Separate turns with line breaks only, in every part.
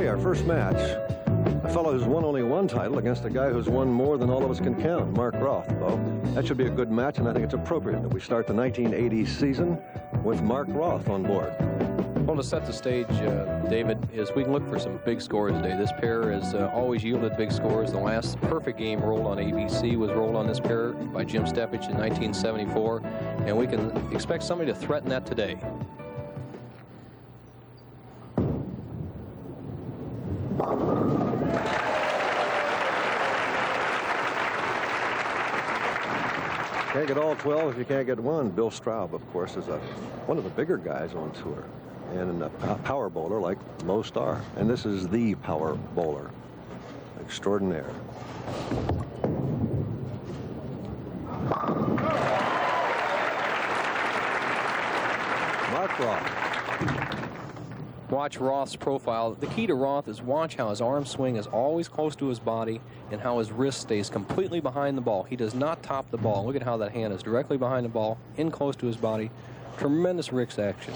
Okay, our first match. A fellow who's won only one title against a guy who's won more than all of us can count, Mark Roth. Well, that should be a good match, and I think it's appropriate that we start the 1980 season with Mark Roth on board.
Well, to set the stage, David, is we can look for some big scores today. This pair has always yielded big scores. The last perfect game rolled on ABC was rolled on this pair by Jim Steppich in 1974, and we can expect somebody to threaten that today.
Can't get all 12 if you can't get one. Bill Straub, of course, is one of the bigger guys on tour, and a power bowler like most are. And this is the power bowler extraordinaire. Mark Roth.
Watch Roth's profile. The key to Roth is watch how his arm swing is always close to his body and how his wrist stays completely behind the ball. He does not top the ball. Look at how that hand is directly behind the ball, in close to his body. Tremendous wrist action.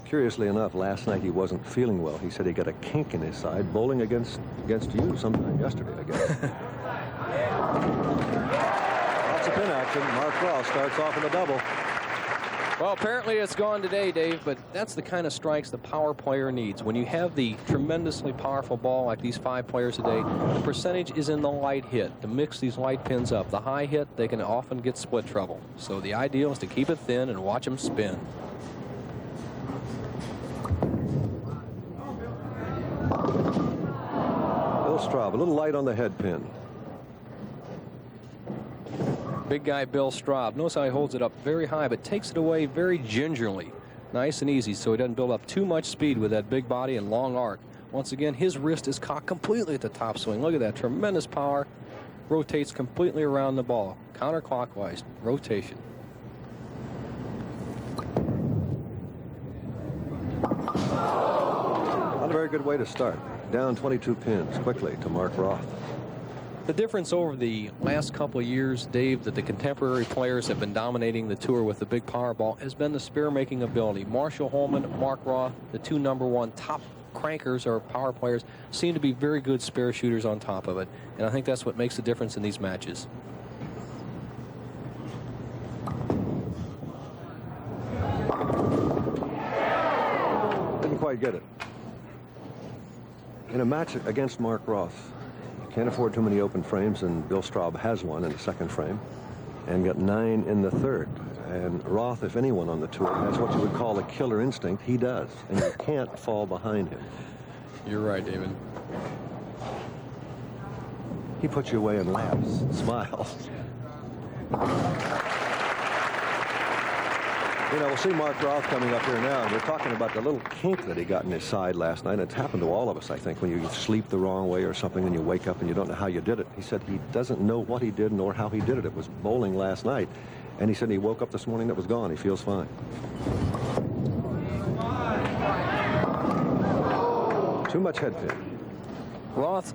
Curiously enough, last night he wasn't feeling well. He said he got a kink in his side bowling against you sometime yesterday, I guess. Lots of pin action. Mark Roth starts off in the double.
Well, apparently it's gone today, Dave, but that's the kind of strikes the power player needs. When you have the tremendously powerful ball like these 5 players today, the percentage is in the light hit to mix these light pins up. The high hit, they can often get split trouble. So the ideal is to keep it thin and watch them spin.
Bill Straub, a little light on the head pin.
Big guy Bill Straub. Notice how he holds it up very high, but takes it away very gingerly. Nice and easy, so he doesn't build up too much speed with that big body and long arc. Once again, his wrist is cocked completely at the top swing. Look at that, tremendous power. Rotates completely around the ball. Counterclockwise rotation.
Not a very good way to start. Down 22 pins quickly to Mark Roth.
The difference over the last couple of years, Dave, that the contemporary players have been dominating the tour with the big power ball has been the spare-making ability. Marshall Holman, Mark Roth, the 2 #1 top crankers or power players, seem to be very good spare shooters on top of it. And I think that's what makes the difference in these matches.
Didn't quite get it. In a match against Mark Roth, can't afford too many open frames, and Bill Straub has one in the second frame and got 9 in the third. And Roth, if anyone on the tour, has what you would call a killer instinct. He does, and you can't fall behind him.
You're right, David.
He puts you away and laughs, smiles. You know, we'll see Mark Roth coming up here now, and we're talking about the little kink that he got in his side last night. It's happened to all of us, I think, when you sleep the wrong way or something and you wake up and you don't know how you did it. He said he doesn't know what he did nor how he did it. It was bowling last night, and he said he woke up this morning, it was gone. He feels fine. Too much head pin.
Roth,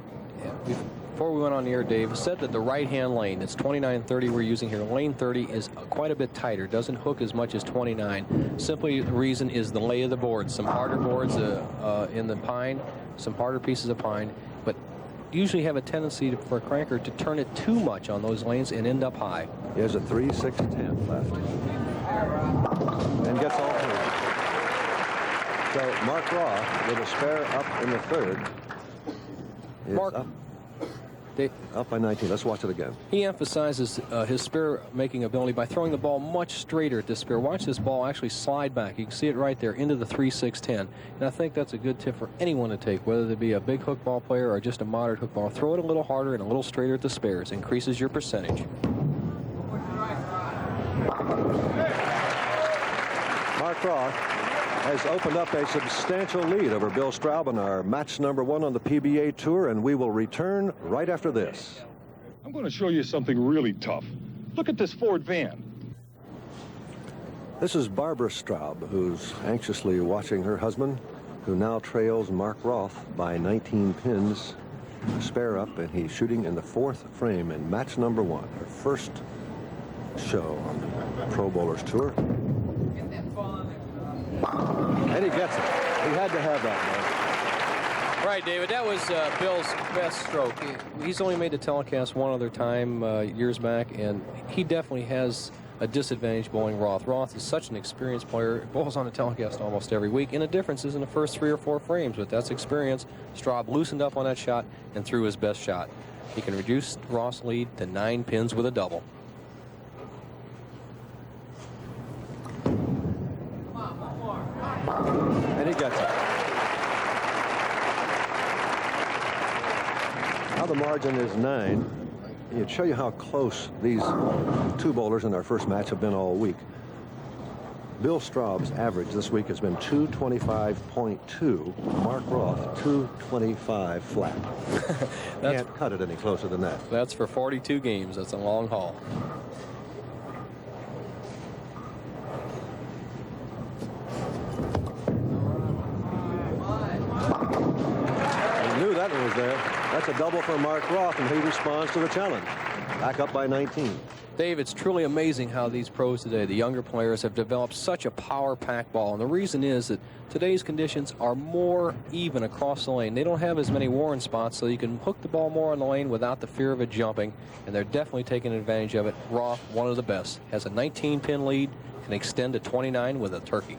before we went on the air, Dave, said that the right-hand lane, it's 29-30 we're using here. Lane 30 is quite a bit tighter, doesn't hook as much as 29. Simply the reason is the lay of the board. Some harder boards in the pine, some harder pieces of pine, but usually have a tendency for a cranker to turn it too much on those lanes and end up high.
He has a 3, 6, 10 left. And gets all 3. So Mark Roth with a spare up in the third.
Mark,
up by 19. Let's watch it again.
He emphasizes his spare-making ability by throwing the ball much straighter at this spare. Watch this ball actually slide back. You can see it right there into the 3, 6, 10. And I think that's a good tip for anyone to take, whether they be a big hook ball player or just a moderate hook ball. Throw it a little harder and a little straighter at the spares. Increases your percentage.
Mark Roth has opened up a substantial lead over Bill Straub in our match #1 on the PBA Tour, and we will return right after this.
I'm going to show you something really tough. Look at this Ford van.
This is Barbara Straub, who's anxiously watching her husband, who now trails Mark Roth by 19 pins, a spare up, and he's shooting in the 4th frame in match #1, her first show on the Pro Bowlers Tour. And he gets it. He had to have that, man.
right, David. That was Bill's best stroke. He's only made the telecast one other time years back, and he definitely has a disadvantage bowling Roth. Roth is such an experienced player. Bowls on the telecast almost every week, and the difference is in the first 3 or 4 frames. But that's experience. Straub loosened up on that shot and threw his best shot. He can reduce Roth's lead to 9 pins with a double.
And he gets it. Now the margin is 9. It'd show you how close these 2 bowlers in their first match have been all week. Bill Straub's average this week has been 225.2. Mark Roth, 225 flat. Can't cut it any closer than that.
That's for 42 games. That's a long haul.
He knew that one was there. That's a double for Mark Roth, and he responds to the challenge. Back up by 19.
Dave, it's truly amazing how these pros today, the younger players, have developed such a power-packed ball. And the reason is that today's conditions are more even across the lane. They don't have as many worn spots, so you can hook the ball more on the lane without the fear of it jumping. And they're definitely taking advantage of it. Roth, one of the best, has a 19-pin lead, can extend to 29 with a turkey.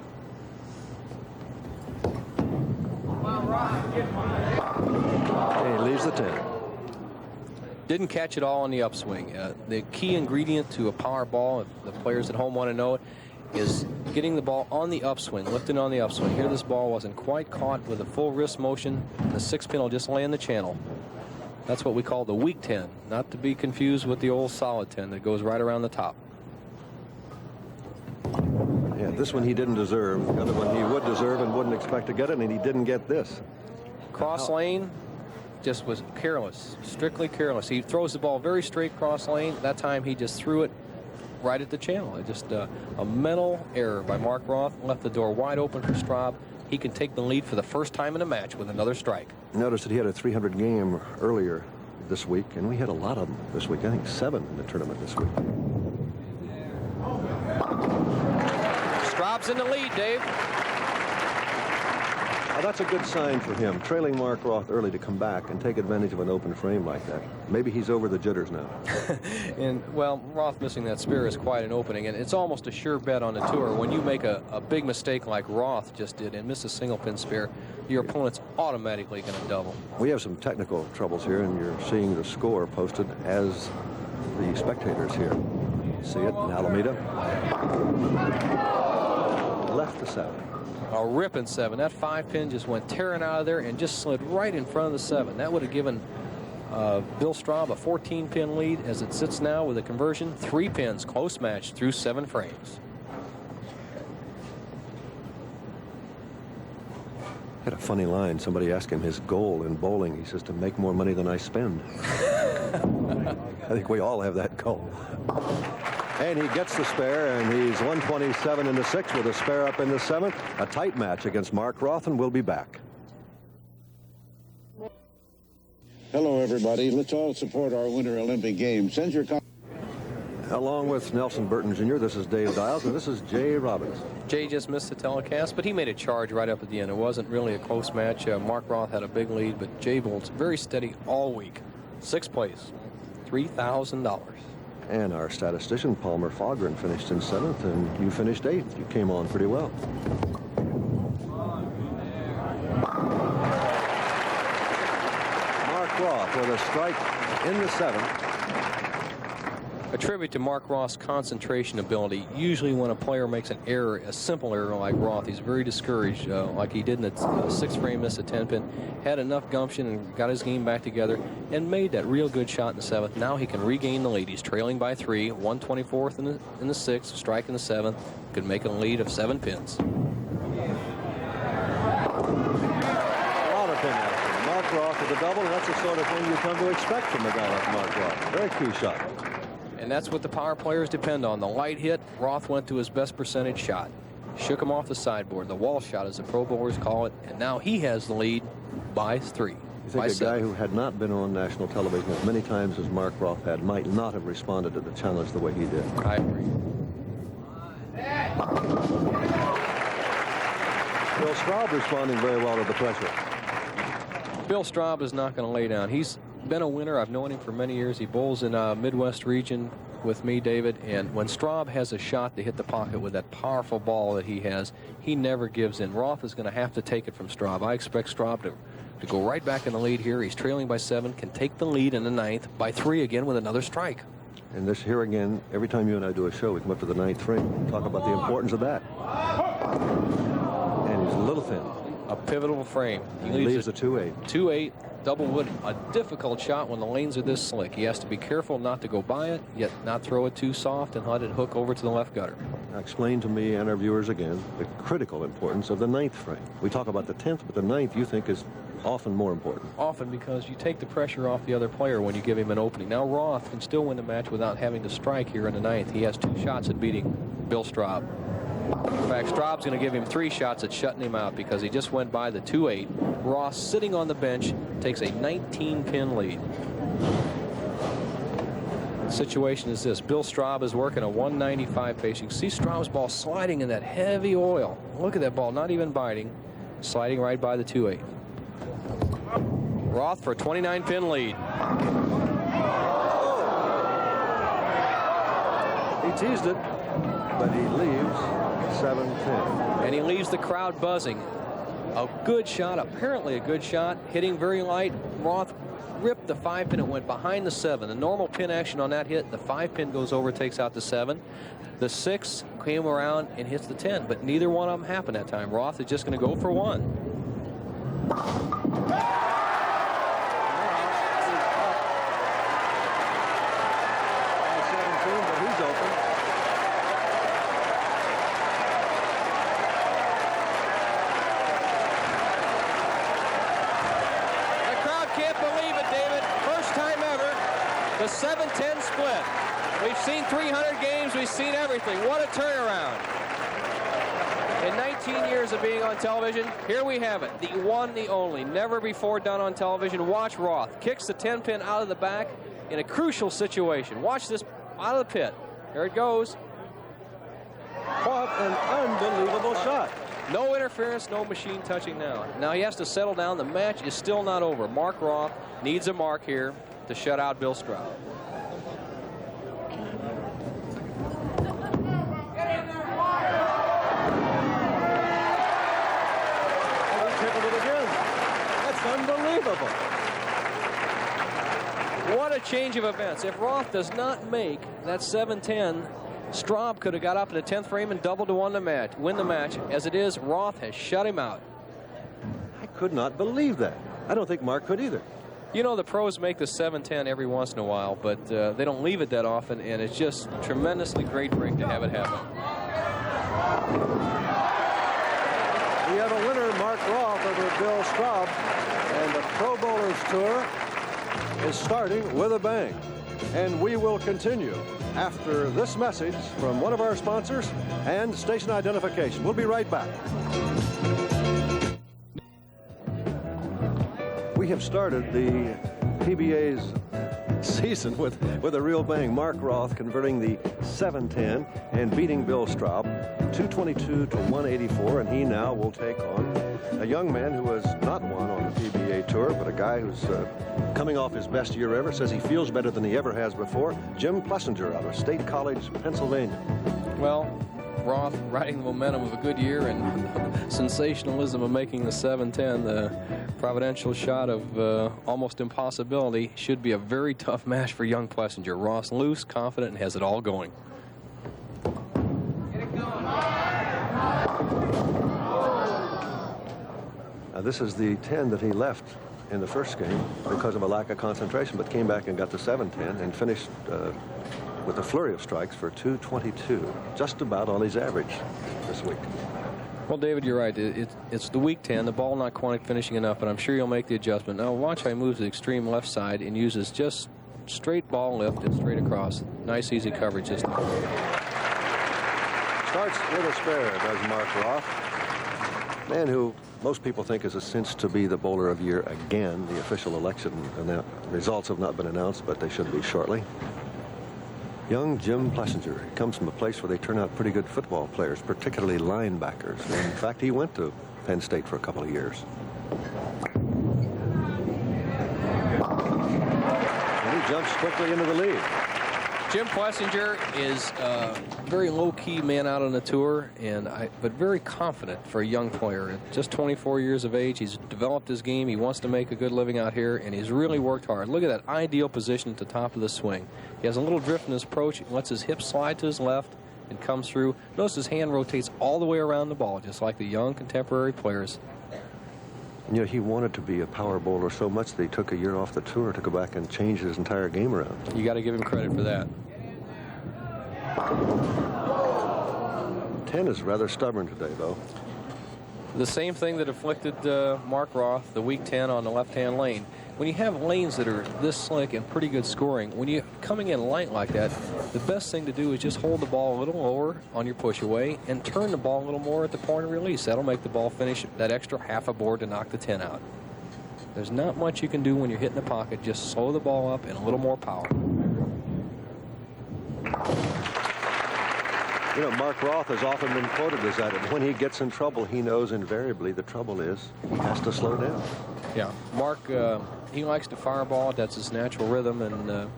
And he leaves the 10.
Didn't catch it all on the upswing. The key ingredient to a power ball, if the players at home want to know it, is getting the ball on the upswing, lifting on the upswing. Here this ball wasn't quite caught with a full wrist motion, and the 6-pin will just lay in the channel. That's what we call the weak 10, not to be confused with the old solid 10 that goes right around the top.
Yeah, this one he didn't deserve. The other one he would deserve and wouldn't expect to get it, and he didn't get this.
Cross lane, just was careless, strictly careless. He throws the ball very straight cross lane. That time he just threw it right at the channel. Just a mental error by Mark Roth. Left the door wide open for Straub. He can take the lead for the first time in a match with another strike.
Notice that he had a 300 game earlier this week, and we had a lot of them this week. I think 7 in the tournament this week.
Straub's in the lead, Dave.
Now, that's a good sign for him, trailing Mark Roth early to come back and take advantage of an open frame like that. Maybe he's over the jitters now.
And, well, Roth missing that spare is quite an opening, and it's almost a sure bet on the tour. When you make a big mistake like Roth just did and miss a single pin spare, your opponent's automatically going to double.
We have some technical troubles here, and you're seeing the score posted as the spectators here. See it in Alameda. Left to 7.
A ripping 7. That 5-pin just went tearing out of there and just slid right in front of the 7. That would have given Bill Straub a 14-pin lead. As it sits now with a conversion, 3 pins, close match through 7 frames.
Had a funny line. Somebody asked him his goal in bowling. He says, to make more money than I spend. I think we all have that goal. And he gets the spare, and he's 127 in the 6th with a spare up in the 7th. A tight match against Mark Roth, and we'll be back.
Hello, everybody. Let's all support our Winter Olympic Games. Send your
Along with Nelson Burton Jr., this is Dave Dials, and this is Jay Robbins.
Jay just missed the telecast, but he made a charge right up at the end. It wasn't really a close match. Mark Roth had a big lead, but Jay bowled very steady all week. 6th place, $3,000.
And our statistician, Palmer Fogren, finished in 7th, and you finished 8th. You came on pretty well. Mark Roth with a strike in the 7th.
A tribute to Mark Roth's concentration ability. Usually when a player makes an error, a simple error like Roth, he's very discouraged, like he did in the 6th frame, missed a 10-pin, had enough gumption and got his game back together and made that real good shot in the 7th. Now he can regain the lead. He's trailing by 3, 124th in the 6th, strike in the 7th, could make a lead of 7 pins.
A lot of pin action. Mark Roth with a double, and that's the sort of thing you come to expect from a guy like Mark Roth. Very key shot.
And that's what the power players depend on. The light hit, Roth went to his best percentage shot. Shook him off the sideboard. The wall shot, as the pro bowlers call it. And now he has the lead by 3.
You think a guy who had not been on national television as many times as Mark Roth had might not have responded to the challenge the way he did.
I agree.
Bill Straub responding very well to the pressure.
Bill Straub is not going to lay down. He's been a winner. I've known him for many years. He bowls in Midwest region with me, David, and when Straub has a shot to hit the pocket with that powerful ball that he has, he never gives in. Roth is going to have to take it from Straub. I expect Straub to go right back in the lead here. He's trailing by 7, can take the lead in the 9th by 3 again with another strike.
And this here again, every time you and I do a show, we come up to the 9th frame, talk about the importance of that. And he's a little thin.
A pivotal frame.
He leaves the 2-8.
2-8, double wood, a difficult shot when the lanes are this slick. He has to be careful not to go by it, yet not throw it too soft and let it hook over to the left gutter.
Now explain to me and our viewers again the critical importance of the 9th frame. We talk about the 10th, but the 9th you think is often more important.
Often, because you take the pressure off the other player when you give him an opening. Now Roth can still win the match without having to strike here in the 9th. He has 2 shots at beating Bill Straub. In fact, Straub's going to give him 3 shots at shutting him out because he just went by the 2-8. Ross, sitting on the bench, takes a 19-pin lead. The situation is this. Bill Straub is working a 195 pace. You can see Straub's ball sliding in that heavy oil. Look at that ball, not even biting, sliding right by the 2-8. Roth for a 29-pin lead.
He teased it, but he leaves 7-10.
And he leaves the crowd buzzing. A good shot, apparently a good shot, hitting very light. Roth ripped the 5-pin. It went behind the 7. The normal pin action on that hit, the 5-pin goes over, takes out the 7. The 6 came around and hits the 10, but neither one of them happened that time. Roth is just going to go for 1. The 7-10 split. We've seen 300 games. We've seen everything. What a turnaround. In 19 years of being on television, here we have it. The one, the only. Never before done on television. Watch Roth. Kicks the 10-pin out of the back in a crucial situation. Watch this out of the pit. There it goes.
What an unbelievable shot.
No interference, no machine touching now. Now he has to settle down. The match is still not over. Mark Roth needs a mark here to shut out Bill Straub.
That's unbelievable.
What a change of events. If Roth does not make that 7-10, Straub could have got up in the 10th frame and doubled to win the match. As it is, Roth has shut him out.
I could not believe that. I don't think Mark could either.
You know, the pros make the 7-10 every once in a while, but they don't leave it that often, and it's just tremendously great break to have it happen.
We have a winner, Mark Roth, over Bill Straub, and the Pro Bowlers Tour is starting with a bang. And we will continue after this message from one of our sponsors and station identification. We'll be right back. We have started the PBA's season with a real bang. Mark Roth converting the 7-10 and beating Bill Straub 222 to 184, and he now will take on a young man who has not won on the PBA tour, but a guy who's coming off his best year ever, says he feels better than he ever has before. Jim Plessinger out of State College, Pennsylvania.
Well, Roth riding the momentum of a good year and sensationalism of making the 7-10, the providential shot of almost impossibility, should be a very tough match for young Plessinger. Roth's loose, confident, and has it all going.
Now, this is the 10 that he left in the first game because of a lack of concentration, but came back and got the 7-10 and finished with a flurry of strikes for 222, just about on his average this week.
Well, David, you're right. It's the weak 10, the ball not quite finishing enough, but I'm sure he'll make the adjustment. Now watch how he moves to the extreme left side and uses just straight ball lift and straight across. Nice, easy coverage this time.
Starts with a spare, does Mark Roth. Man who most people think is a cinch to be the bowler of the year again. The official election results have not been announced, but they should be shortly. Young Jim Plessinger. He comes from a place where they turn out pretty good football players, particularly linebackers. And in fact, he went to Penn State for a couple of years. jumps quickly into the lead.
Jim Plessinger is a very low-key man out on the tour, but very confident for a young player. At just 24 years of age, he's developed his game. He wants to make a good living out here, and he's really worked hard. Look at that ideal position at the top of the swing. He has a little drift in his approach. He lets his hip slide to his left and comes through. Notice his hand rotates all the way around the ball, just like the young contemporary players.
You know, he wanted to be a power bowler so much that he took a year off the tour to go back and change his entire game around.
You got to give him credit for that.
10 is rather stubborn today, though.
The same thing that afflicted Mark Roth, the weak 10 on the left-hand lane. When you have lanes that are this slick and pretty good scoring, when you're coming in light like that, the best thing to do is just hold the ball a little lower on your push away and turn the ball a little more at the point of release. That'll make the ball finish that extra half a board to knock the 10 out. There's not much you can do when you're hitting the pocket. Just slow the ball up and a little more power.
You know, Mark Roth has often been quoted as that. When he gets in trouble, he knows invariably the trouble is he has to slow down.
Yeah, Mark, he likes to fireball. That's his natural rhythm. And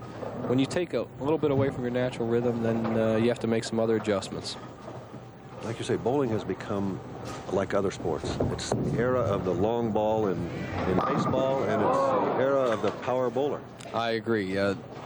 when you take a little bit away from your natural rhythm, then you have to make some other adjustments.
Like you say, bowling has become like other sports. It's the era of the long ball in baseball, and it's the era of the power bowler.
I agree.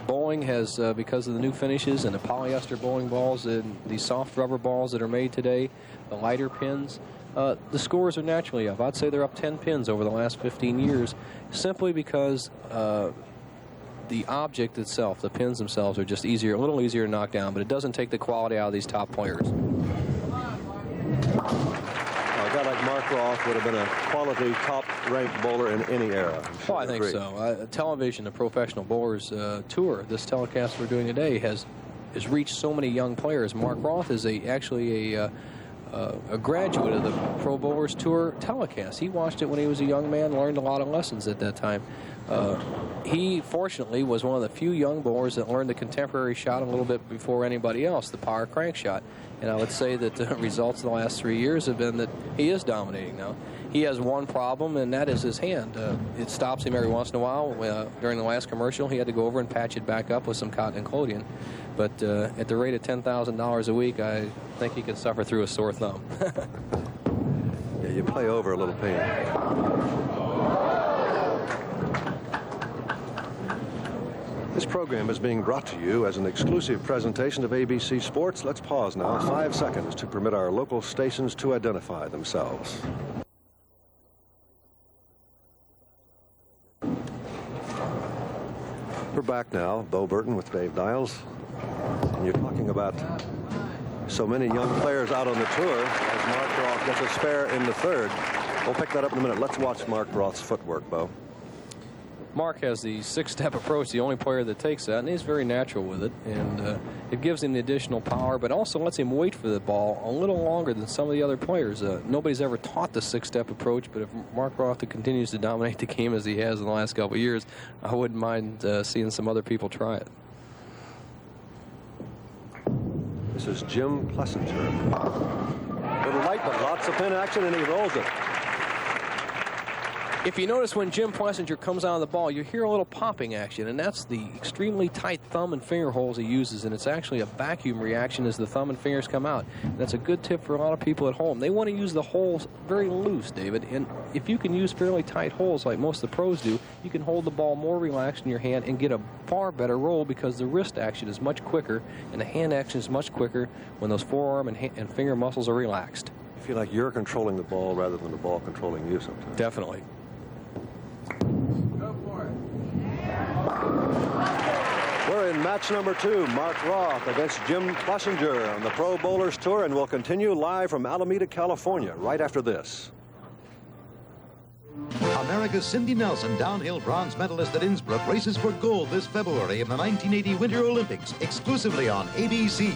Bowling has, because of the new finishes and the polyester bowling balls and the soft rubber balls that are made today, the lighter pins, the scores are naturally up. I'd say they're up 10 pins over the last 15 years, simply because the object itself, the pins themselves, are just easier, a little easier to knock down, but it doesn't take the quality out of these top players.
A guy like Mark Roth would have been a quality top-ranked bowler in any era.
Well, I think so. Television, the Professional Bowlers Tour, this telecast we're doing today has reached so many young players. Mark Roth is actually a graduate of the Pro Bowlers Tour telecast. He watched it when he was a young man, learned a lot of lessons at that time. He, fortunately, was one of the few young bowlers that learned the contemporary shot a little bit before anybody else, the power crank shot. And I would say that the results of the last 3 years have been that he is dominating now. He has one problem, and that is his hand. It stops him every once in a while. During the last commercial, he had to go over and patch it back up with some cotton and collodion. But at the rate of $10,000 a week, I think he could suffer through a sore thumb.
Yeah, you play over a little pain. This program is being brought to you as an exclusive presentation of ABC Sports. Let's pause now 5 seconds to permit our local stations to identify themselves. We're back now. Bo Burton with Dave Dials. And you're talking about so many young players out on the tour as Mark Roth gets a spare in the third. We'll pick that up in a minute. Let's watch Mark Roth's footwork, Bo.
Mark has the six-step approach, the only player that takes that, and he's very natural with it. And it gives him the additional power, but also lets him wait for the ball a little longer than some of the other players. Nobody's ever taught the six-step approach, but if Mark Roth continues to dominate the game as he has in the last couple of years, I wouldn't mind seeing some other people try it.
This is Jim Plessinger. Little light, but lots of pin action, and he rolls it.
If you notice when Jim Plessinger comes out of the ball, you hear a little popping action, and that's the extremely tight thumb and finger holes he uses, and it's actually a vacuum reaction as the thumb and fingers come out. And that's a good tip for a lot of people at home. They want to use the holes very loose, David, and if you can use fairly tight holes like most of the pros do, you can hold the ball more relaxed in your hand and get a far better roll because the wrist action is much quicker and the hand action is much quicker when those forearm and finger muscles are relaxed.
You feel like you're controlling the ball rather than the ball controlling you sometimes.
Definitely.
We're in match number 2, Mark Roth against Jim Plessinger on the Pro Bowlers Tour, and we'll continue live from Alameda, California, right after this.
America's Cindy Nelson, downhill bronze medalist at Innsbruck, races for gold this February in the 1980 Winter Olympics, exclusively on ABC.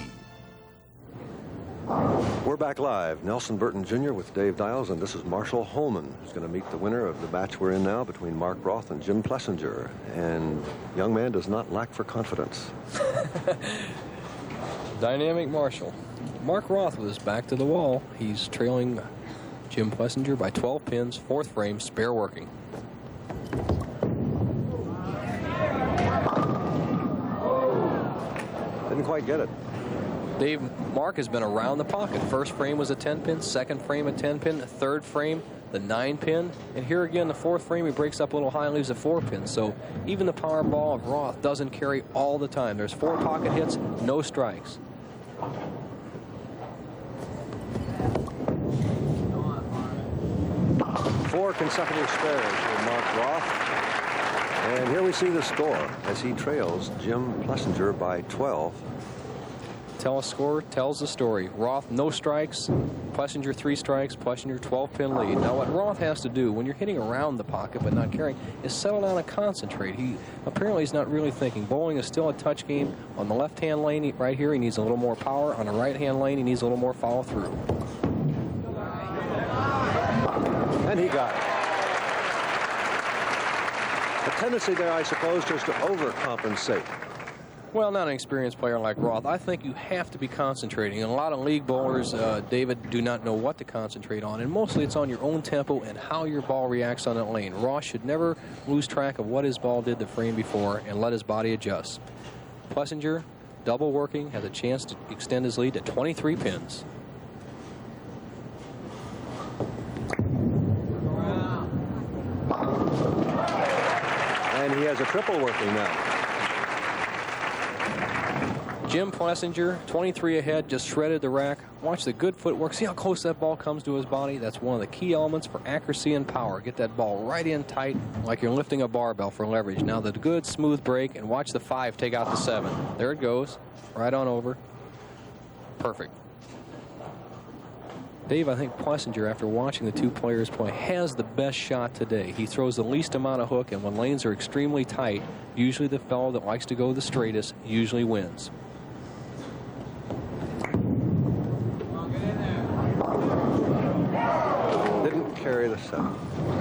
We're back live. Nelson Burton Jr. with Dave Dials, and this is Marshall Holman, who's going to meet the winner of the match we're in now between Mark Roth and Jim Plessinger. And young man does not lack for confidence.
Dynamic Marshall. Mark Roth with his back to the wall. He's trailing Jim Plessinger by 12 pins, fourth frame, spare working.
quite get it.
Dave, Mark has been around the pocket. First frame was a 10-pin, second frame a 10-pin, third frame the 9-pin, and here again the fourth frame he breaks up a little high and leaves a 4-pin. So even the power ball of Roth doesn't carry all the time. There's 4 pocket hits, no strikes.
Four consecutive spares for Mark Roth. And here we see the score as he trails Jim Plessinger by 12.
Tell a score tells the story. Roth, no strikes. Plessinger, 3 strikes. Plessinger, 12-pin lead. Now, what Roth has to do when you're hitting around the pocket but not carrying is settle down and concentrate. Apparently he's not really thinking. Bowling is still a touch game. On the left-hand lane right here, he needs a little more power. On the right-hand lane, he needs a little more follow-through.
And he got it. The tendency there, I suppose, is to overcompensate.
Well, not an experienced player like Roth. I think you have to be concentrating. And a lot of league bowlers, David, do not know what to concentrate on. And mostly it's on your own tempo and how your ball reacts on that lane. Roth should never lose track of what his ball did the frame before and let his body adjust. Plessinger, double working, has a chance to extend his lead to 23 pins.
And he has a triple working now.
Jim Plessinger, 23 ahead, just shredded the rack. Watch the good footwork. See how close that ball comes to his body? That's one of the key elements for accuracy and power. Get that ball right in tight like you're lifting a barbell for leverage. Now the good smooth break, and watch the 5 take out the 7. There it goes. Right on over. Perfect. Dave, I think Plessinger, after watching the two players play, has the best shot today. He throws the least amount of hook, and when lanes are extremely tight, usually the fellow that likes to go the straightest usually wins.
Didn't carry the 7.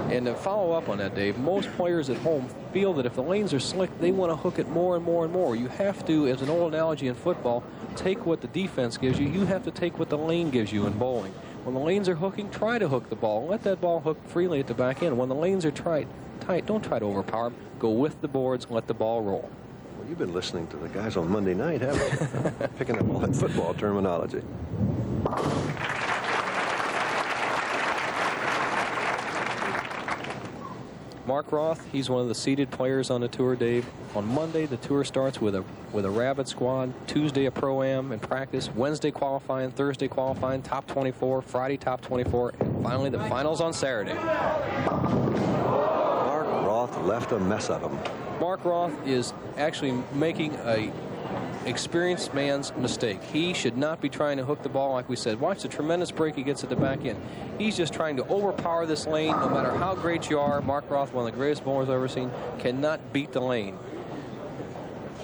And to follow up on that, Dave, most players at home feel that if the lanes are slick, they want to hook it more and more and more. You have to, as an old analogy in football, take what the defense gives you. You have to take what the lane gives you in bowling. When the lanes are hooking, try to hook the ball. Let that ball hook freely at the back end. When the lanes are tight, don't try to overpower them. Go with the boards and let the ball roll.
Well, you've been listening to the guys on Monday night, haven't you? Picking up all that football terminology.
Mark Roth, he's one of the seeded players on the tour, Dave. On Monday, the tour starts with a rabid squad. Tuesday, a pro-am and practice. Wednesday, qualifying. Thursday, qualifying. Top 24. Friday, top 24. And finally, the finals on Saturday.
Mark Roth left a mess of them.
Mark Roth is actually making a experienced man's mistake. He should not be trying to hook the ball like we said. Watch the tremendous break he gets at the back end. He's just trying to overpower this lane. No matter how great you are, Mark Roth, one of the greatest bowlers I've ever seen, cannot beat the lane.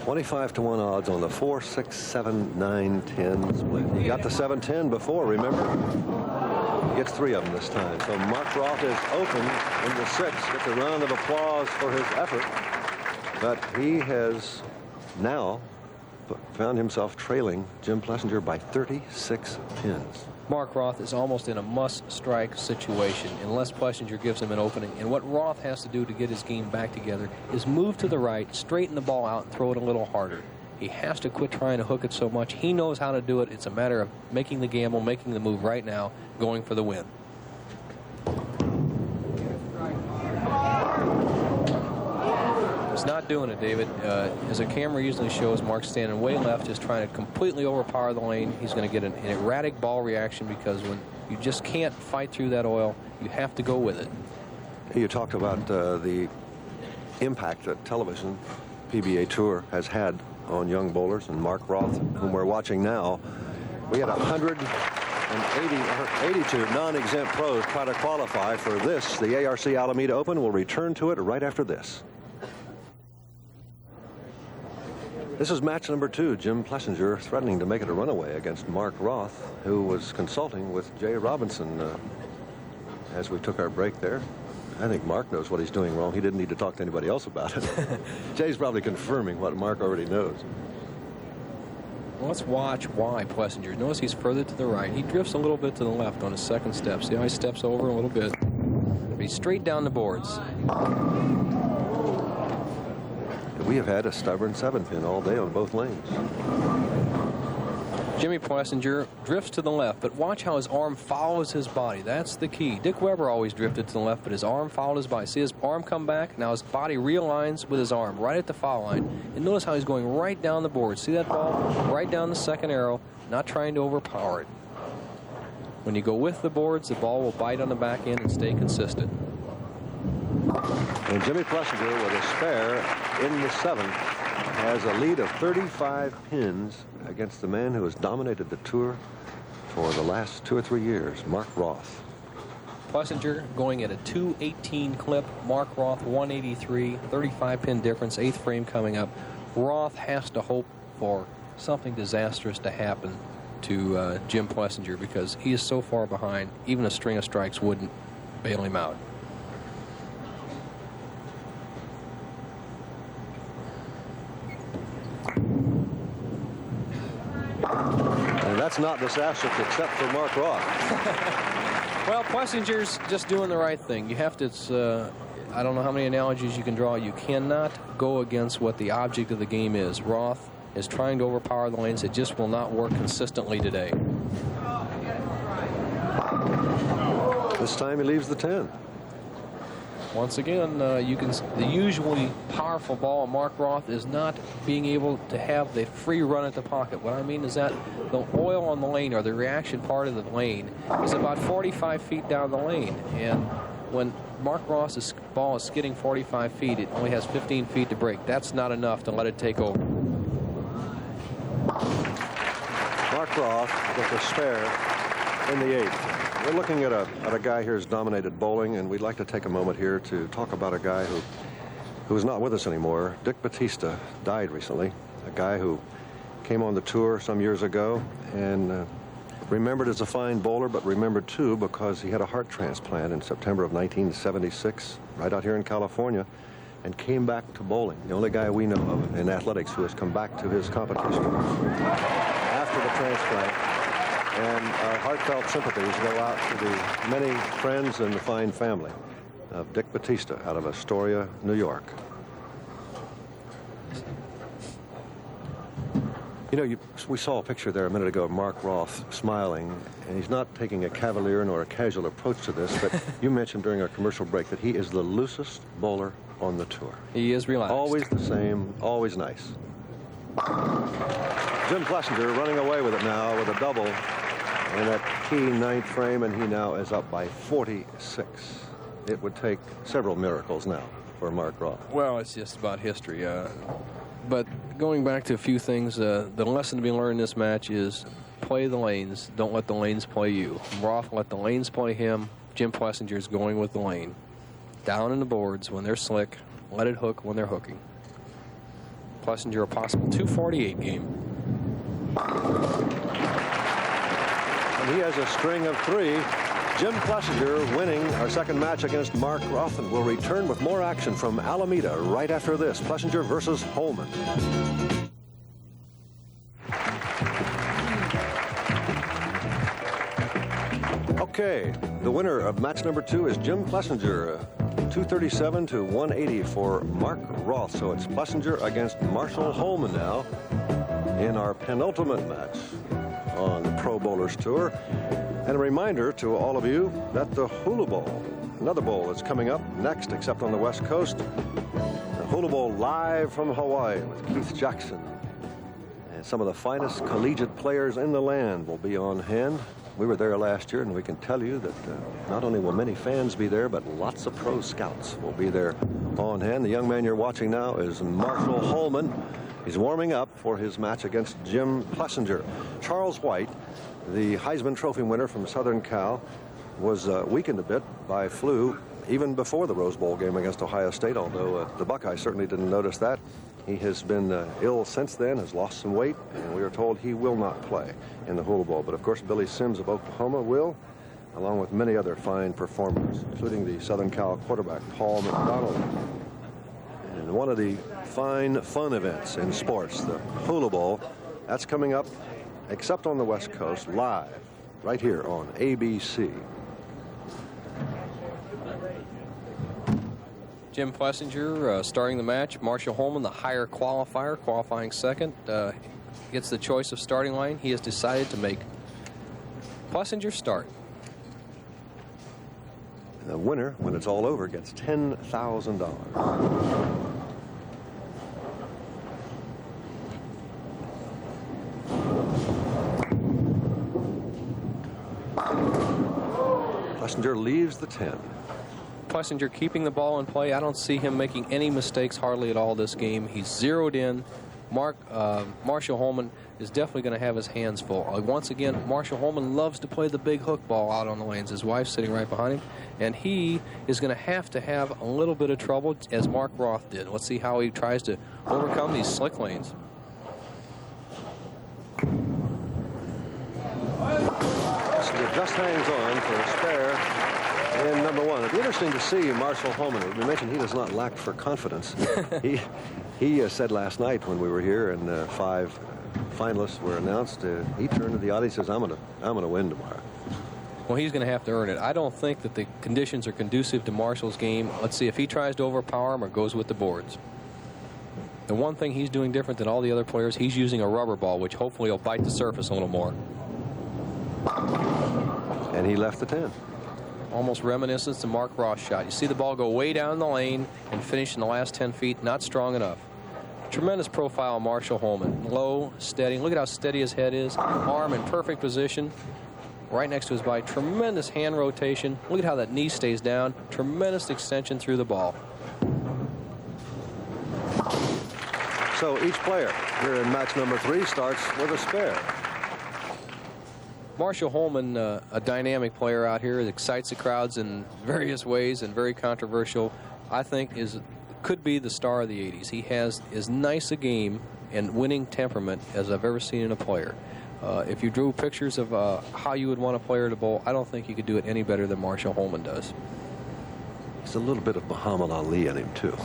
25-1 odds on the 4, 6, 7, 9, 10 split. He got the 7-10 before, remember? He gets 3 of them this time. So Mark Roth is open in the 6. Gets a round of applause for his effort. But he has now found himself trailing Jim Plessinger by 36 pins.
Mark Roth is almost in a must-strike situation unless Plessinger gives him an opening. And what Roth has to do to get his game back together is move to the right, straighten the ball out, and throw it a little harder. He has to quit trying to hook it so much. He knows how to do it. It's a matter of making the gamble, making the move right now, going for the win. He's not doing it, David. As a camera usually shows, Mark's standing way left, just trying to completely overpower the lane. He's going to get an erratic ball reaction because when you just can't fight through that oil, you have to go with it.
You talked about the impact that television PBA Tour has had on young bowlers, and Mark Roth, whom we're watching now. We had 182 non-exempt pros try to qualify for this. The ARC Alameda Open. Will return to it right after this. This is match number 2. Jim Plessinger threatening to make it a runaway against Mark Roth, who was consulting with Jay Robinson as we took our break there. I think Mark knows what he's doing wrong. He didn't need to talk to anybody else about it. Jay's probably confirming what Mark already knows.
Well, let's watch why Plessinger. Notice he's further to the right. He drifts a little bit to the left on his second step. See how he steps over a little bit? But he's straight down the boards.
We have had a stubborn 7-pin all day on both lanes.
Jimmy Plessinger drifts to the left, but watch how his arm follows his body. That's the key. Dick Weber always drifted to the left, but his arm followed his body. See his arm come back? Now his body realigns with his arm right at the foul line. And notice how he's going right down the board. See that ball? Right down the second arrow, not trying to overpower it. When you go with the boards, the ball will bite on the back end and stay consistent.
And Jimmy Plessinger with a spare in the 7th has a lead of 35 pins against the man who has dominated the tour for the last 2 or 3 years, Mark Roth.
Plessinger going at a 218 clip. Mark Roth 183, 35 pin difference, 8th frame coming up. Roth has to hope for something disastrous to happen to Jim Plessinger because he is so far behind, even a string of strikes wouldn't bail him out.
And that's not disastrous except for Mark Roth.
Well, Plessinger's just doing the right thing. You have to, I don't know how many analogies you can draw. You cannot go against what the object of the game is. Roth is trying to overpower the lanes. It just will not work consistently today.
This time he leaves the 10.
Once again, the usually powerful ball of Mark Roth is not being able to have the free run at the pocket. What I mean is that the oil on the lane, or the reaction part of the lane, is about 45 feet down the lane. And when Mark Roth's ball is skidding 45 feet, it only has 15 feet to break. That's not enough to let it take over.
Mark Roth with a spare in the 8th. We're looking at a guy here who's dominated bowling, and we'd like to take a moment here to talk about a guy who is not with us anymore. Dick Batista died recently, a guy who came on the tour some years ago and remembered as a fine bowler, but remembered too because he had a heart transplant in September of 1976 right out here in California and came back to bowling. The only guy we know of in athletics who has come back to his competition after the transplant. And our heartfelt sympathies go out to the many friends and the fine family of Dick Batista out of Astoria, New York. You know, we saw a picture there a minute ago of Mark Roth smiling, and he's not taking a cavalier nor a casual approach to this, but you mentioned during our commercial break that he is the loosest bowler on the tour.
He is relaxed.
Always the same, always nice. Jim Plessinger running away with it now with a double in that key 9th frame, and he now is up by 46. It would take several miracles now for Mark Roth.
Well, it's just about history. But going back to a few things, the lesson to be learned in this match is play the lanes. Don't let the lanes play you. Roth let the lanes play him. Jim Plessinger is going with the lane. Down in the boards when they're slick. Let it hook when they're hooking. Plessinger a possible 248 game.
And he has a string of 3. Jim Plessinger winning our second match against Mark Roth, and will return with more action from Alameda right after this. Plessinger versus Holman. Okay, the winner of match number 2 is Jim Plessinger. 237 to 180 for Mark Roth. So it's Plessinger against Marshall Holman now in our penultimate match on the Pro Bowlers Tour. And a reminder to all of you that the Hula Bowl, another bowl, is coming up next, except on the West Coast. The Hula Bowl live from Hawaii with Keith Jackson. And some of the finest collegiate players in the land will be on hand. We were there last year, and we can tell you that not only will many fans be there, but lots of pro scouts will be there on hand. The young man you're watching now is Marshall Holman. He's warming up for his match against Jim Plessinger. Charles White, the Heisman Trophy winner from Southern Cal, was weakened a bit by flu even before the Rose Bowl game against Ohio State, although the Buckeyes certainly didn't notice that. He has been ill since then, has lost some weight, and we are told he will not play in the Hula Bowl. But, of course, Billy Sims of Oklahoma will, along with many other fine performers, including the Southern Cal quarterback, Paul McDonald. And one of the fine, fun events in sports, the Hula Bowl, that's coming up, except on the West Coast, live, right here on ABC.
Jim Plessinger starting the match. Marshall Holman, the higher qualifier, qualifying second, gets the choice of starting line. He has decided to make Plessinger start.
The winner, when it's all over, gets $10,000. Plessinger leaves the 10.
Plessinger keeping the ball in play. I don't see him making any mistakes hardly at all this game. He's zeroed in. Marshall Holman is definitely going to have his hands full. Once again, Marshall Holman loves to play the big hook ball out on the lanes. His wife's sitting right behind him, and he is going to have a little bit of trouble, as Mark Roth did. Let's see how he tries to overcome these slick lanes.
Plessinger just hangs on for a spare in number one. It'd be interesting to see Marshall Holman. We mentioned he does not lack for confidence. He said last night when we were here and 5 finalists were announced, he turned to the audience and says, I'm gonna win tomorrow.
Well, he's going to have to earn it. I don't think that the conditions are conducive to Marshall's game. Let's see if he tries to overpower him or goes with the boards. The one thing he's doing different than all the other players, he's using a rubber ball, which hopefully will bite the surface a little more.
And he left the 10.
Almost reminiscent to Mark Roth's shot. You see the ball go way down the lane and finish in the last 10 feet. Not strong enough. Tremendous profile, Marshall Holman. Low, steady. Look at how steady his head is. Arm in perfect position. Right next to his body. Tremendous hand rotation. Look at how that knee stays down. Tremendous extension through the ball.
So each player here in match number 3 starts with a spare.
Marshall Holman, a dynamic player out here, excites the crowds in various ways and very controversial. I think could be the star of the 80s. He has as nice a game and winning temperament as I've ever seen in a player. If you drew pictures of how you would want a player to bowl, I don't think you could do it any better than Marshall Holman does.
There's a little bit of Muhammad Ali in him, too.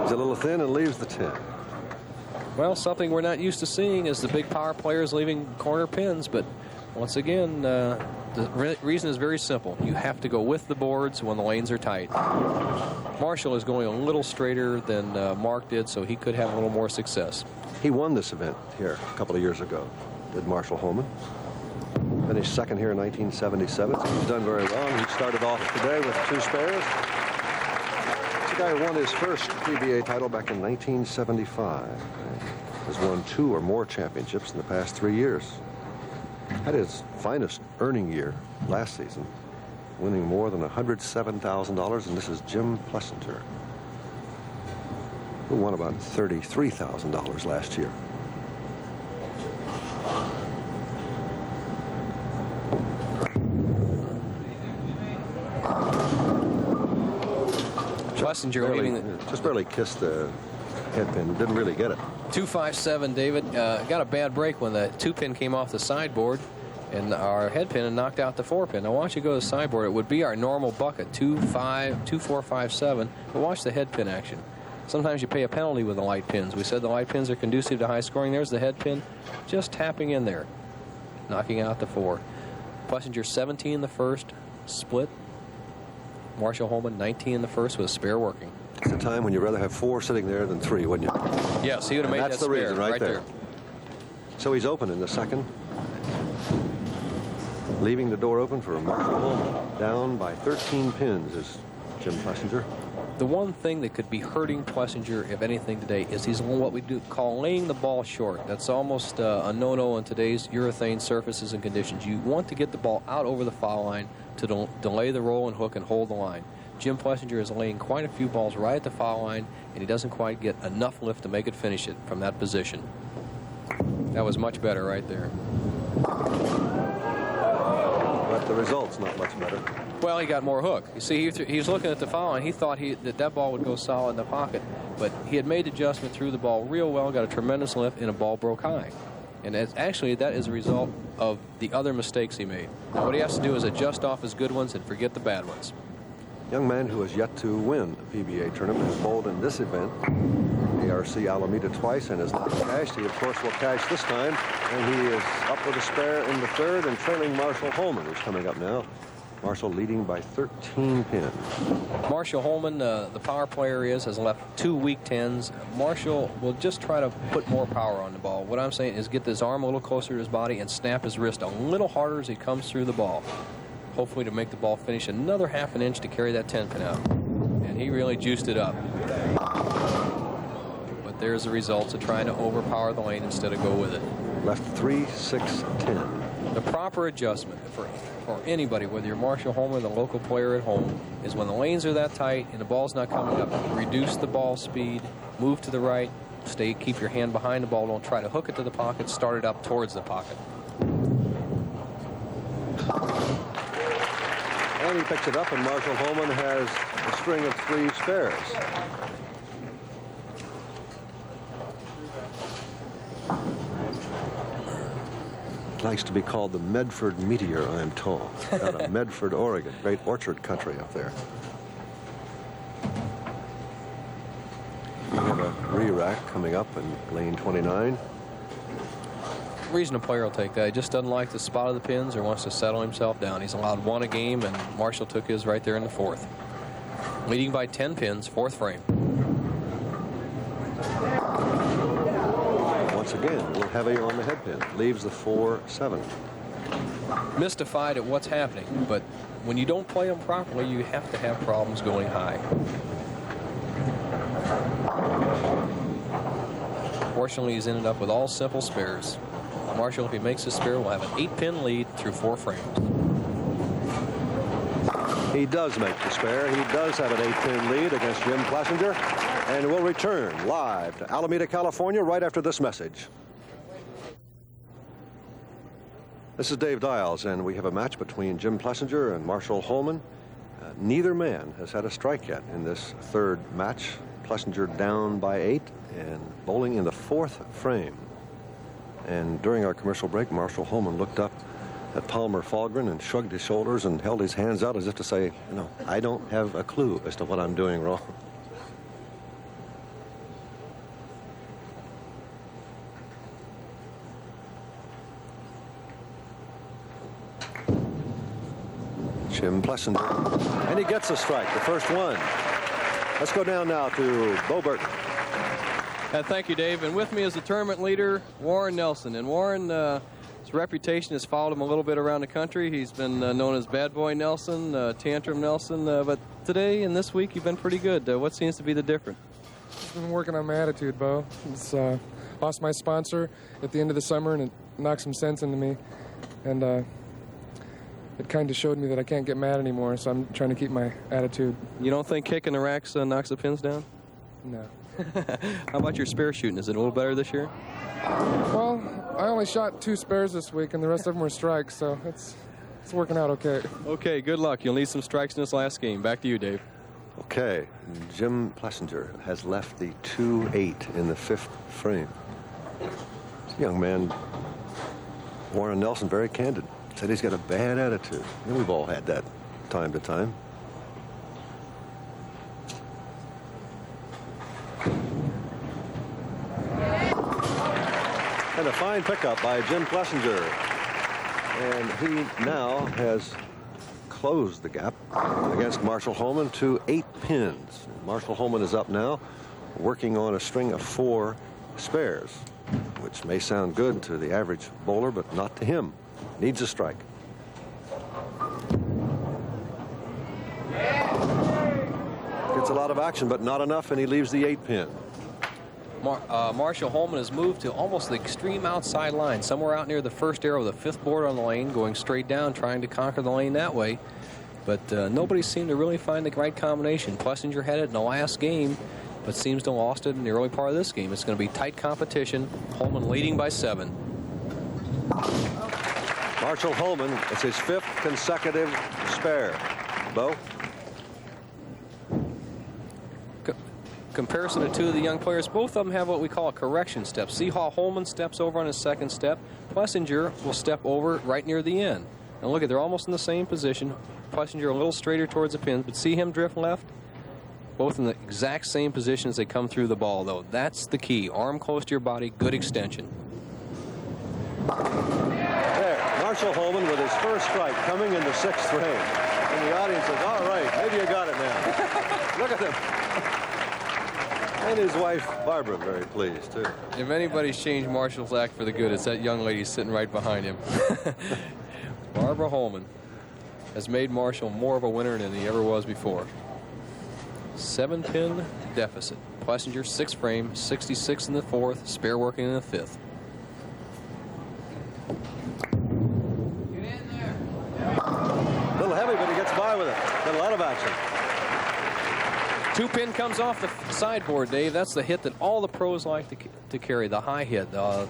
He's a little thin and leaves the 10.
Well, something we're not used to seeing is the big power players leaving corner pins, but once again, the reason is very simple. You have to go with the boards when the lanes are tight. Marshall is going a little straighter than Mark did, so he could have a little more success.
He won this event here a couple of years ago, did Marshall Holman. Finished second here in 1977. So he's done very well. He started off today with 2 spares. This guy won his first PBA title back in 1975. Has won 2 or more championships in the past 3 years. Had his finest earning year last season, winning more than $107,000, and this is Jim Plessinger, who won about $33,000 last year.
Plessinger
just barely kissed the headpin, didn't really get it.
257, David. Got a bad break when the 2-pin came off the sideboard, and our head pin and knocked out the 4-pin. Now watch it go to the sideboard. It would be our normal bucket, 2-4-5-7, but watch the head pin action. Sometimes you pay a penalty with the light pins. We said the light pins are conducive to high scoring. There's the head pin just tapping in there, knocking out the 4. Plessinger 17 in the first, split. Marshall Holman 19 in the first with a spare working.
It's a time when you'd rather have 4 sitting there than 3, wouldn't you?
Yes, he would have made that
spare. That's the reason right there. So he's open in the second. Leaving the door open for Marshall Holman. Down by 13 pins is Jim Plessinger.
The one thing that could be hurting Plessinger, if anything, today is he's on what we call laying the ball short. That's almost a no-no on today's urethane surfaces and conditions. You want to get the ball out over the foul line to delay the roll and hook and hold the line. Jim Plessinger is laying quite a few balls right at the foul line, and he doesn't quite get enough lift to make it finish it from that position. That was much better right there.
But the result's not much better.
Well, he got more hook. You see, he was looking at the foul line. He thought that ball would go solid in the pocket, but he had made the adjustment, threw the ball real well, got a tremendous lift, and a ball broke high. And actually, that is a result of the other mistakes he made. Now, what he has to do is adjust off his good ones and forget the bad ones.
Young man who has yet to win a PBA tournament has bowled in this event, ARC Alameda twice, and has not cashed. He, of course, will cash this time, and he is up with a spare in the third and trailing Marshall Holman, who's coming up now. Marshall leading by 13 pins.
Marshall Holman, the power player has left 2 weak 10s. Marshall will just try to put more power on the ball. What I'm saying is get this arm a little closer to his body and snap his wrist a little harder as he comes through the ball. Hopefully to make the ball finish another half an inch to carry that 10 pin out. And he really juiced it up. But there's the results of trying to overpower the lane instead of go with it.
Left 3, 6, 10.
The proper adjustment for anybody, whether you're Marshall Holman or the local player at home, is when the lanes are that tight and the ball's not coming up, reduce the ball speed, move to the right, keep your hand behind the ball, don't try to hook it to the pocket, start it up towards the pocket.
And he picks it up, and Marshall Holman has a string of 3 spares. Likes to be called the Medford Meteor, I'm told. Out of Medford, Oregon. Great orchard country up there. We have a re-rack coming up in lane 29.
The reason a player will take that, he just doesn't like the spot of the pins or wants to settle himself down. He's allowed 1 a game, and Marshall took his right there in the 4th. Leading by 10 pins, 4th frame.
Once again, a little heavy on the head pin. Leaves the 4-7.
Mystified at what's happening, but when you don't play them properly, you have to have problems going high. Fortunately, he's ended up with all simple spares. Marshall, if he makes a spare, will have an 8-pin lead through 4 frames.
He does make the spare. He does have an 8-pin lead against Jim Plessinger. And we'll return live to Alameda, California, right after this message. This is Dave Dials, and we have a match between Jim Plessinger and Marshall Holman. Neither man has had a strike yet in this 3rd match. Plessinger down by 8 and bowling in the 4th frame. And during our commercial break, Marshall Holman looked up at Palmer Falgren and shrugged his shoulders and held his hands out as if to say, you know, I don't have a clue as to what I'm doing wrong. Jim Plessinger, and he gets a strike, the first one. Let's go down now to Bo Burton.
Thank you, Dave. And with me is the tournament leader, Warren Nelson. And Warren, his reputation has followed him a little bit around the country. He's been known as Bad Boy Nelson, Tantrum Nelson. But today and this week, you've been pretty good. What seems to be the difference?
I've been working on my attitude, Bo. It's lost my sponsor at the end of the summer, and it knocked some sense into me. And it kind of showed me that I can't get mad anymore, so I'm trying to keep my attitude.
You don't think kicking the racks knocks the pins down?
No.
How about your spare shooting? Is it a little better this year?
Well, I only shot 2 spares this week, and the rest of them were strikes, so it's working out okay.
Okay, good luck. You'll need some strikes in this last game. Back to you, Dave.
Okay, Jim Plessinger has left the 2-8 in the 5th frame. This young man, Warren Nelson, very candid. Said he's got a bad attitude. And we've all had that time to time. And a fine pickup by Jim Plessinger. And he now has closed the gap against Marshall Holman to 8 pins. Marshall Holman is up now, working on a string of 4 spares, which may sound good to the average bowler, but not to him. Needs a strike. Gets a lot of action, but not enough, and he leaves the 8-pin.
Marshall Holman has moved to almost the extreme outside line, somewhere out near the first arrow, the 5th board on the lane, going straight down, trying to conquer the lane that way. But nobody seemed to really find the right combination. Plessinger had it in the last game, but seems to have lost it in the early part of this game. It's going to be tight competition. Holman leading by 7.
Marshall Holman, it's his 5th consecutive spare. Bo?
Comparison of 2 of the young players, both of them have what we call a correction step. See how Holman steps over on his 2nd step. Plessinger will step over right near the end. And look at, they're almost in the same position. Plessinger a little straighter towards the pins, but see him drift left? Both in the exact same position as they come through the ball, though. That's the key. Arm close to your body, good extension.
There, Marshall Holman with his first strike coming in the 6th frame. And the audience says, all right, maybe you got it now. Look at him. And his wife, Barbara, very pleased, too.
If anybody's changed Marshall's act for the good, it's that young lady sitting right behind him. Barbara Holman has made Marshall more of a winner than he ever was before. 7-pin deficit. Plessinger, 6 frame, 66 in the 4th, spare working in the 5th.
A little heavy, but he gets by with it. Got a lot of action.
2-pin comes off the sideboard, Dave. That's the hit that all the pros like to carry, the high hit. The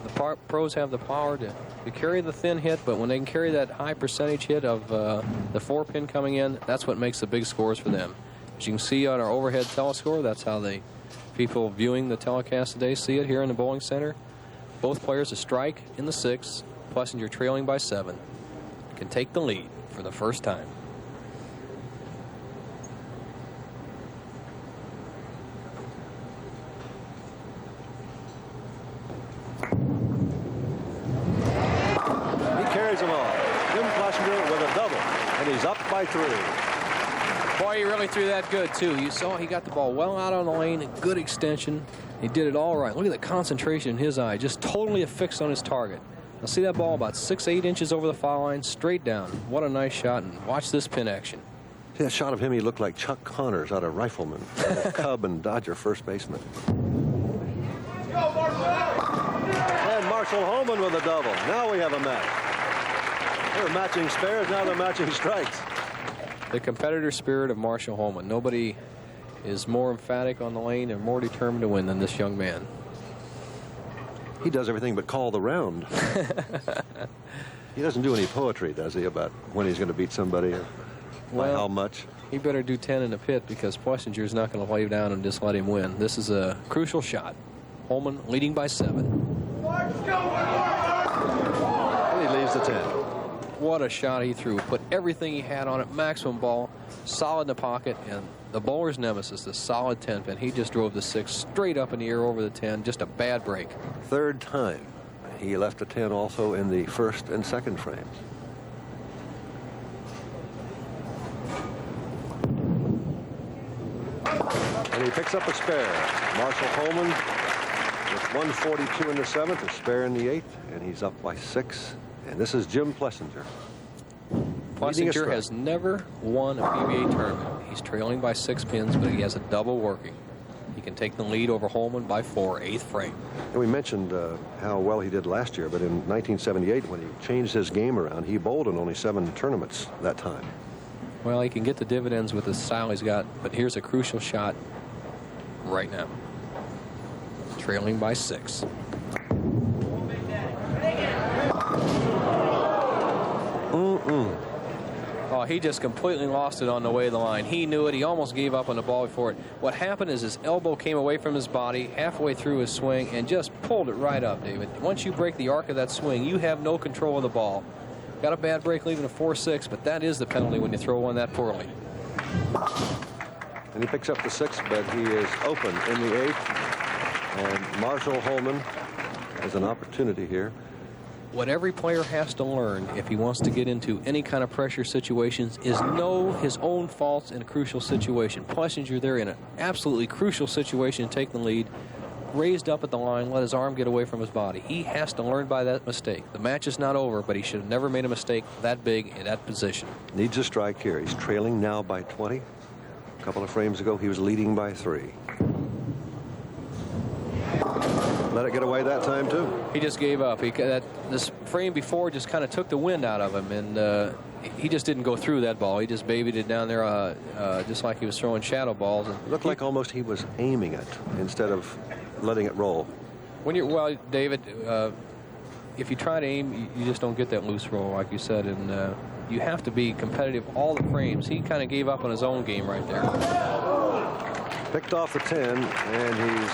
pros have the power to carry the thin hit, but when they can carry that high percentage hit of the 4-pin coming in, that's what makes the big scores for them. As you can see on our overhead telescore, that's how the people viewing the telecast today see it here in the bowling center. Both players a strike in the 6th. Plessinger trailing by 7. Can take the lead for the first time.
He carries them all. Jim Plessinger with a double, and he's up by 3.
Boy, he really threw that good, too. You saw he got the ball well out on the lane, a good extension. He did it all right. Look at the concentration in his eye, just totally affixed on his target. Now see that ball about 6-8 inches over the foul line, straight down. What a nice shot, and watch this pin action.
See that shot of him, he looked like Chuck Connors out of Rifleman, a Cub and Dodger first baseman. And Marshall Holman with a double. Now we have a match. They were matching spares, now they're matching strikes.
The competitor spirit of Marshall Holman. Nobody is more emphatic on the lane and more determined to win than this young man.
He does everything but call the round. He doesn't do any poetry, does he, about when he's going to beat somebody or by how much?
He better do 10 in the pit because Plessinger's not going to lay down and just let him win. This is a crucial shot. Holman leading by 7.
And he leaves the 10.
What a shot he threw. Put everything he had on it. Maximum ball. Solid in the pocket. And the bowler's nemesis, the solid 10-pin. He just drove the 6 straight up in the air over the 10. Just a bad break.
3rd time. He left a 10 also in the 1st and 2nd frames. And he picks up a spare. Marshall Holman with 142 in the 7th, a spare in the 8th, and he's up by 6. And this is Jim Plessinger.
Plessinger has never won a PBA tournament. He's trailing by 6 pins, but he has a double working. He can take the lead over Holman by 4, 8th frame.
And we mentioned how well he did last year, but in 1978, when he changed his game around, he bowled in only 7 tournaments that time.
Well, he can get the dividends with the style he's got, but here's a crucial shot right now. Trailing by 6. Oh, he just completely lost it on the way of the line. He knew it. He almost gave up on the ball before it. What happened is his elbow came away from his body halfway through his swing and just pulled it right up, David. Once you break the arc of that swing, you have no control of the ball. Got a bad break leaving a 4-6, but that is the penalty when you throw one that poorly.
And he picks up the 6th, but he is open in the 8th. And Marshall Holman has an opportunity here.
What every player has to learn if he wants to get into any kind of pressure situations is know his own faults in a crucial situation. Plessinger there in an absolutely crucial situation to take the lead. Raised up at the line, let his arm get away from his body. He has to learn by that mistake. The match is not over, but he should have never made a mistake that big in that position.
Needs a strike here. He's trailing now by 20. A couple of frames ago, he was leading by 3. Let it get away that time, too.
He just gave up. This frame before just kind of took the wind out of him, and he just didn't go through that ball. He just babied it down there just like he was throwing shadow balls. And
looked like almost he was aiming it instead of letting it roll.
Well, David, if you try to aim, you just don't get that loose roll, like you said, and you have to be competitive all the frames. He kind of gave up on his own game right there.
Picked off the 10, and he's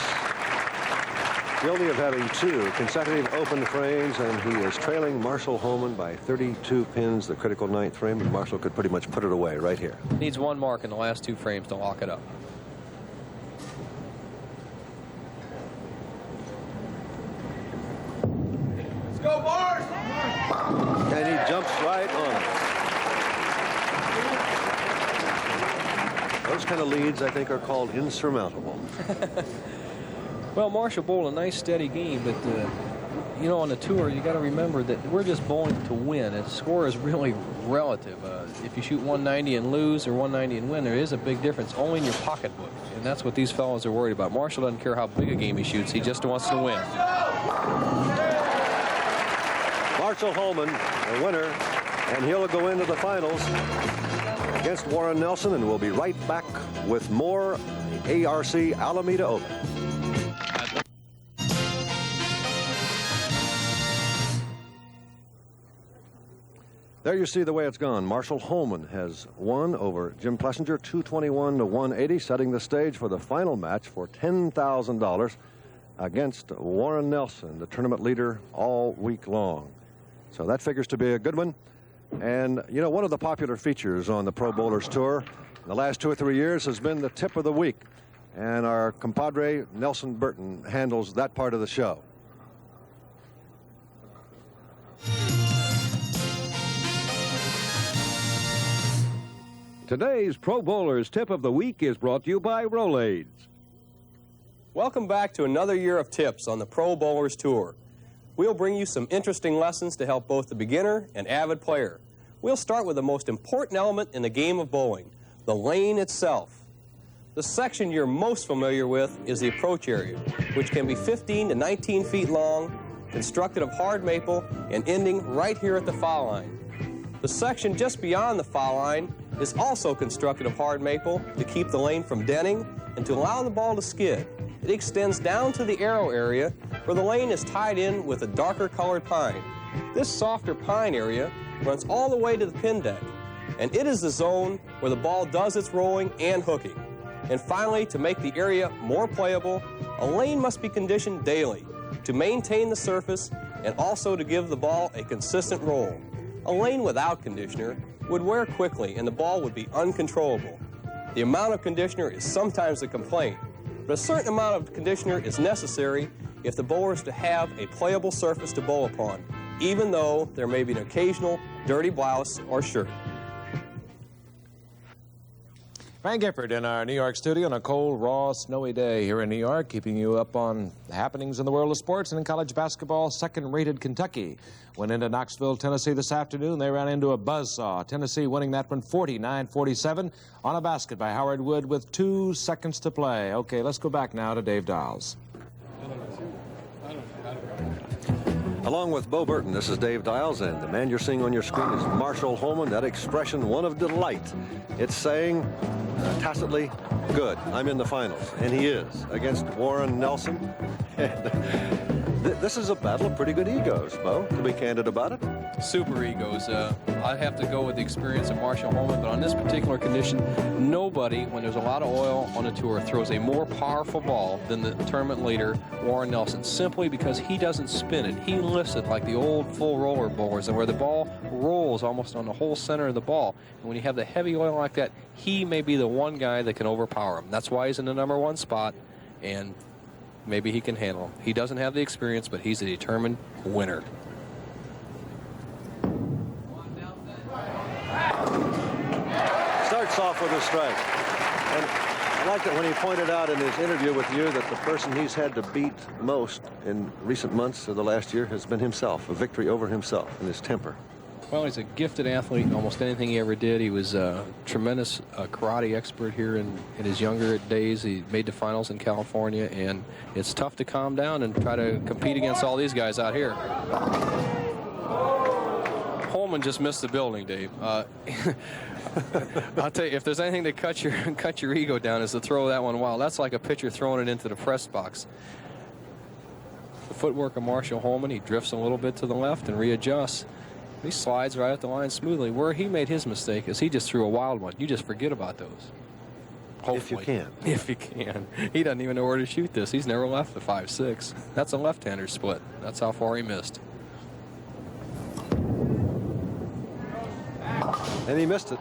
guilty of having 2 consecutive open frames, and he is trailing Marshall Holman by 32 pins, the critical 9th frame, and Marshall could pretty much put it away right here.
Needs 1 mark in the last 2 frames to lock it up.
Let's go, Mars!
And he jumps right on it. Those kind of leads, I think, are called insurmountable.
Well, Marshall bowled a nice, steady game, but you know, on the tour, you got to remember that we're just bowling to win. And score is really relative. If you shoot 190 and lose or 190 and win, there is a big difference only in your pocketbook. And that's what these fellows are worried about. Marshall doesn't care how big a game he shoots. He just wants to win.
Marshall Holman, the winner, and he'll go into the finals against Warren Nelson, and we'll be right back with more ARC Alameda Open. There you see the way it's gone. Marshall Holman has won over Jim Plessinger 221 to 180, setting the stage for the final match for $10,000 against Warren Nelson, the tournament leader all week long. So that figures to be a good one. And, you know, one of the popular features on the Pro Bowlers Tour in the last 2 or 3 years has been the tip of the week. And our compadre, Nelson Burton, handles that part of the show.
Today's Pro Bowlers Tip of the Week is brought to you by Rolaids.
Welcome back to another year of tips on the Pro Bowlers Tour. We'll bring you some interesting lessons to help both the beginner and avid player. We'll start with the most important element in the game of bowling, the lane itself. The section you're most familiar with is the approach area, which can be 15 to 19 feet long, constructed of hard maple, and ending right here at the foul line. The section just beyond the foul line is also constructed of hard maple to keep the lane from denting and to allow the ball to skid. It extends down to the arrow area where the lane is tied in with a darker colored pine. This softer pine area runs all the way to the pin deck, and it is the zone where the ball does its rolling and hooking. And finally, to make the area more playable, a lane must be conditioned daily to maintain the surface and also to give the ball a consistent roll. A lane without conditioner would wear quickly and the ball would be uncontrollable. The amount of conditioner is sometimes a complaint, but a certain amount of conditioner is necessary if the bowler is to have a playable surface to bowl upon, even though there may be an occasional dirty blouse or shirt.
Frank Gifford in our New York studio on a cold, raw, snowy day here in New York, keeping you up on the happenings in the world of sports. And in college basketball, second-rated Kentucky went into Knoxville, Tennessee this afternoon. They ran into a buzzsaw. Tennessee winning that one 49-47 on a basket by Howard Wood with 2 seconds to play. Okay, let's go back now to Dave Dials.
Along with Bo Burton, this is Dave Dials, and the man you're seeing on your screen is Marshall Holman. That expression, one of delight. It's saying tacitly, good, I'm in the finals. And he is, against Warren Nelson. This is a battle of pretty good egos, Bo, to be candid about it.
Super egos. I'd have to go with the experience of Marshall Holman, but on this particular condition, nobody, when there's a lot of oil on the tour, throws a more powerful ball than the tournament leader, Warren Nelson, simply because he doesn't spin it. He lifts it like the old full roller bowlers, and where the ball rolls almost on the whole center of the ball. And when you have the heavy oil like that, he may be the one guy that can overpower him. That's why he's in the #1 spot, and maybe he can handle him. He doesn't have the experience, but he's a determined winner.
Starts off with a strike. And I liked it when he pointed out in his interview with you that the person he's had to beat most in recent months of the last year has been himself, a victory over himself and his temper.
Well, he's a gifted athlete. Almost anything he ever did. He was a tremendous karate expert here in his younger days. He made the finals in California, and it's tough to calm down and try to compete against all these guys out here. Holman just missed the building, Dave. I'll tell you, if there's anything to cut your ego down, is to throw that one wild. That's like a pitcher throwing it into the press box. The footwork of Marshall Holman, he drifts a little bit to the left and readjusts. He slides right at the line smoothly. Where he made his mistake is he just threw a wild one. You just forget about those. Hopefully.
If you can.
If you can. He doesn't even know where to shoot this. He's never left the 5-6. That's a left-hander split. That's how far he missed.
And he missed it.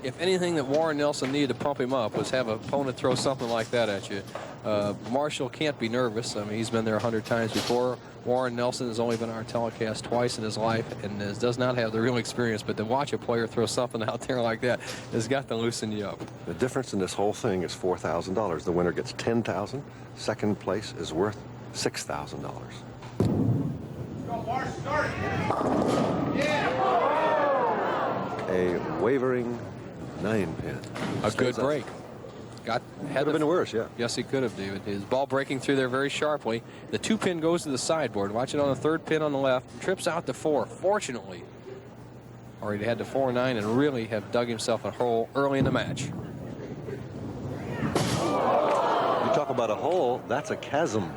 If anything that Warren Nelson needed to pump him up was have an opponent throw something like that at you. Marshall can't be nervous. I mean, he's been there 100 times before. Warren Nelson has only been on our telecast twice in his life and does not have the real experience, but to watch a player throw something out there like that has got to loosen you up.
The difference in this whole thing is $4,000. The winner gets $10,000. Second place is worth $6,000. A wavering 9-pin.
A good break. Could have
been worse, yeah.
Yes, he could have, David. His ball breaking through there very sharply. The 2-pin goes to the sideboard. Watch it on the 3rd pin on the left. Trips out to 4, fortunately. Or he'd had to 4-9 and really have dug himself a hole early in the match.
You talk about a hole, that's a chasm.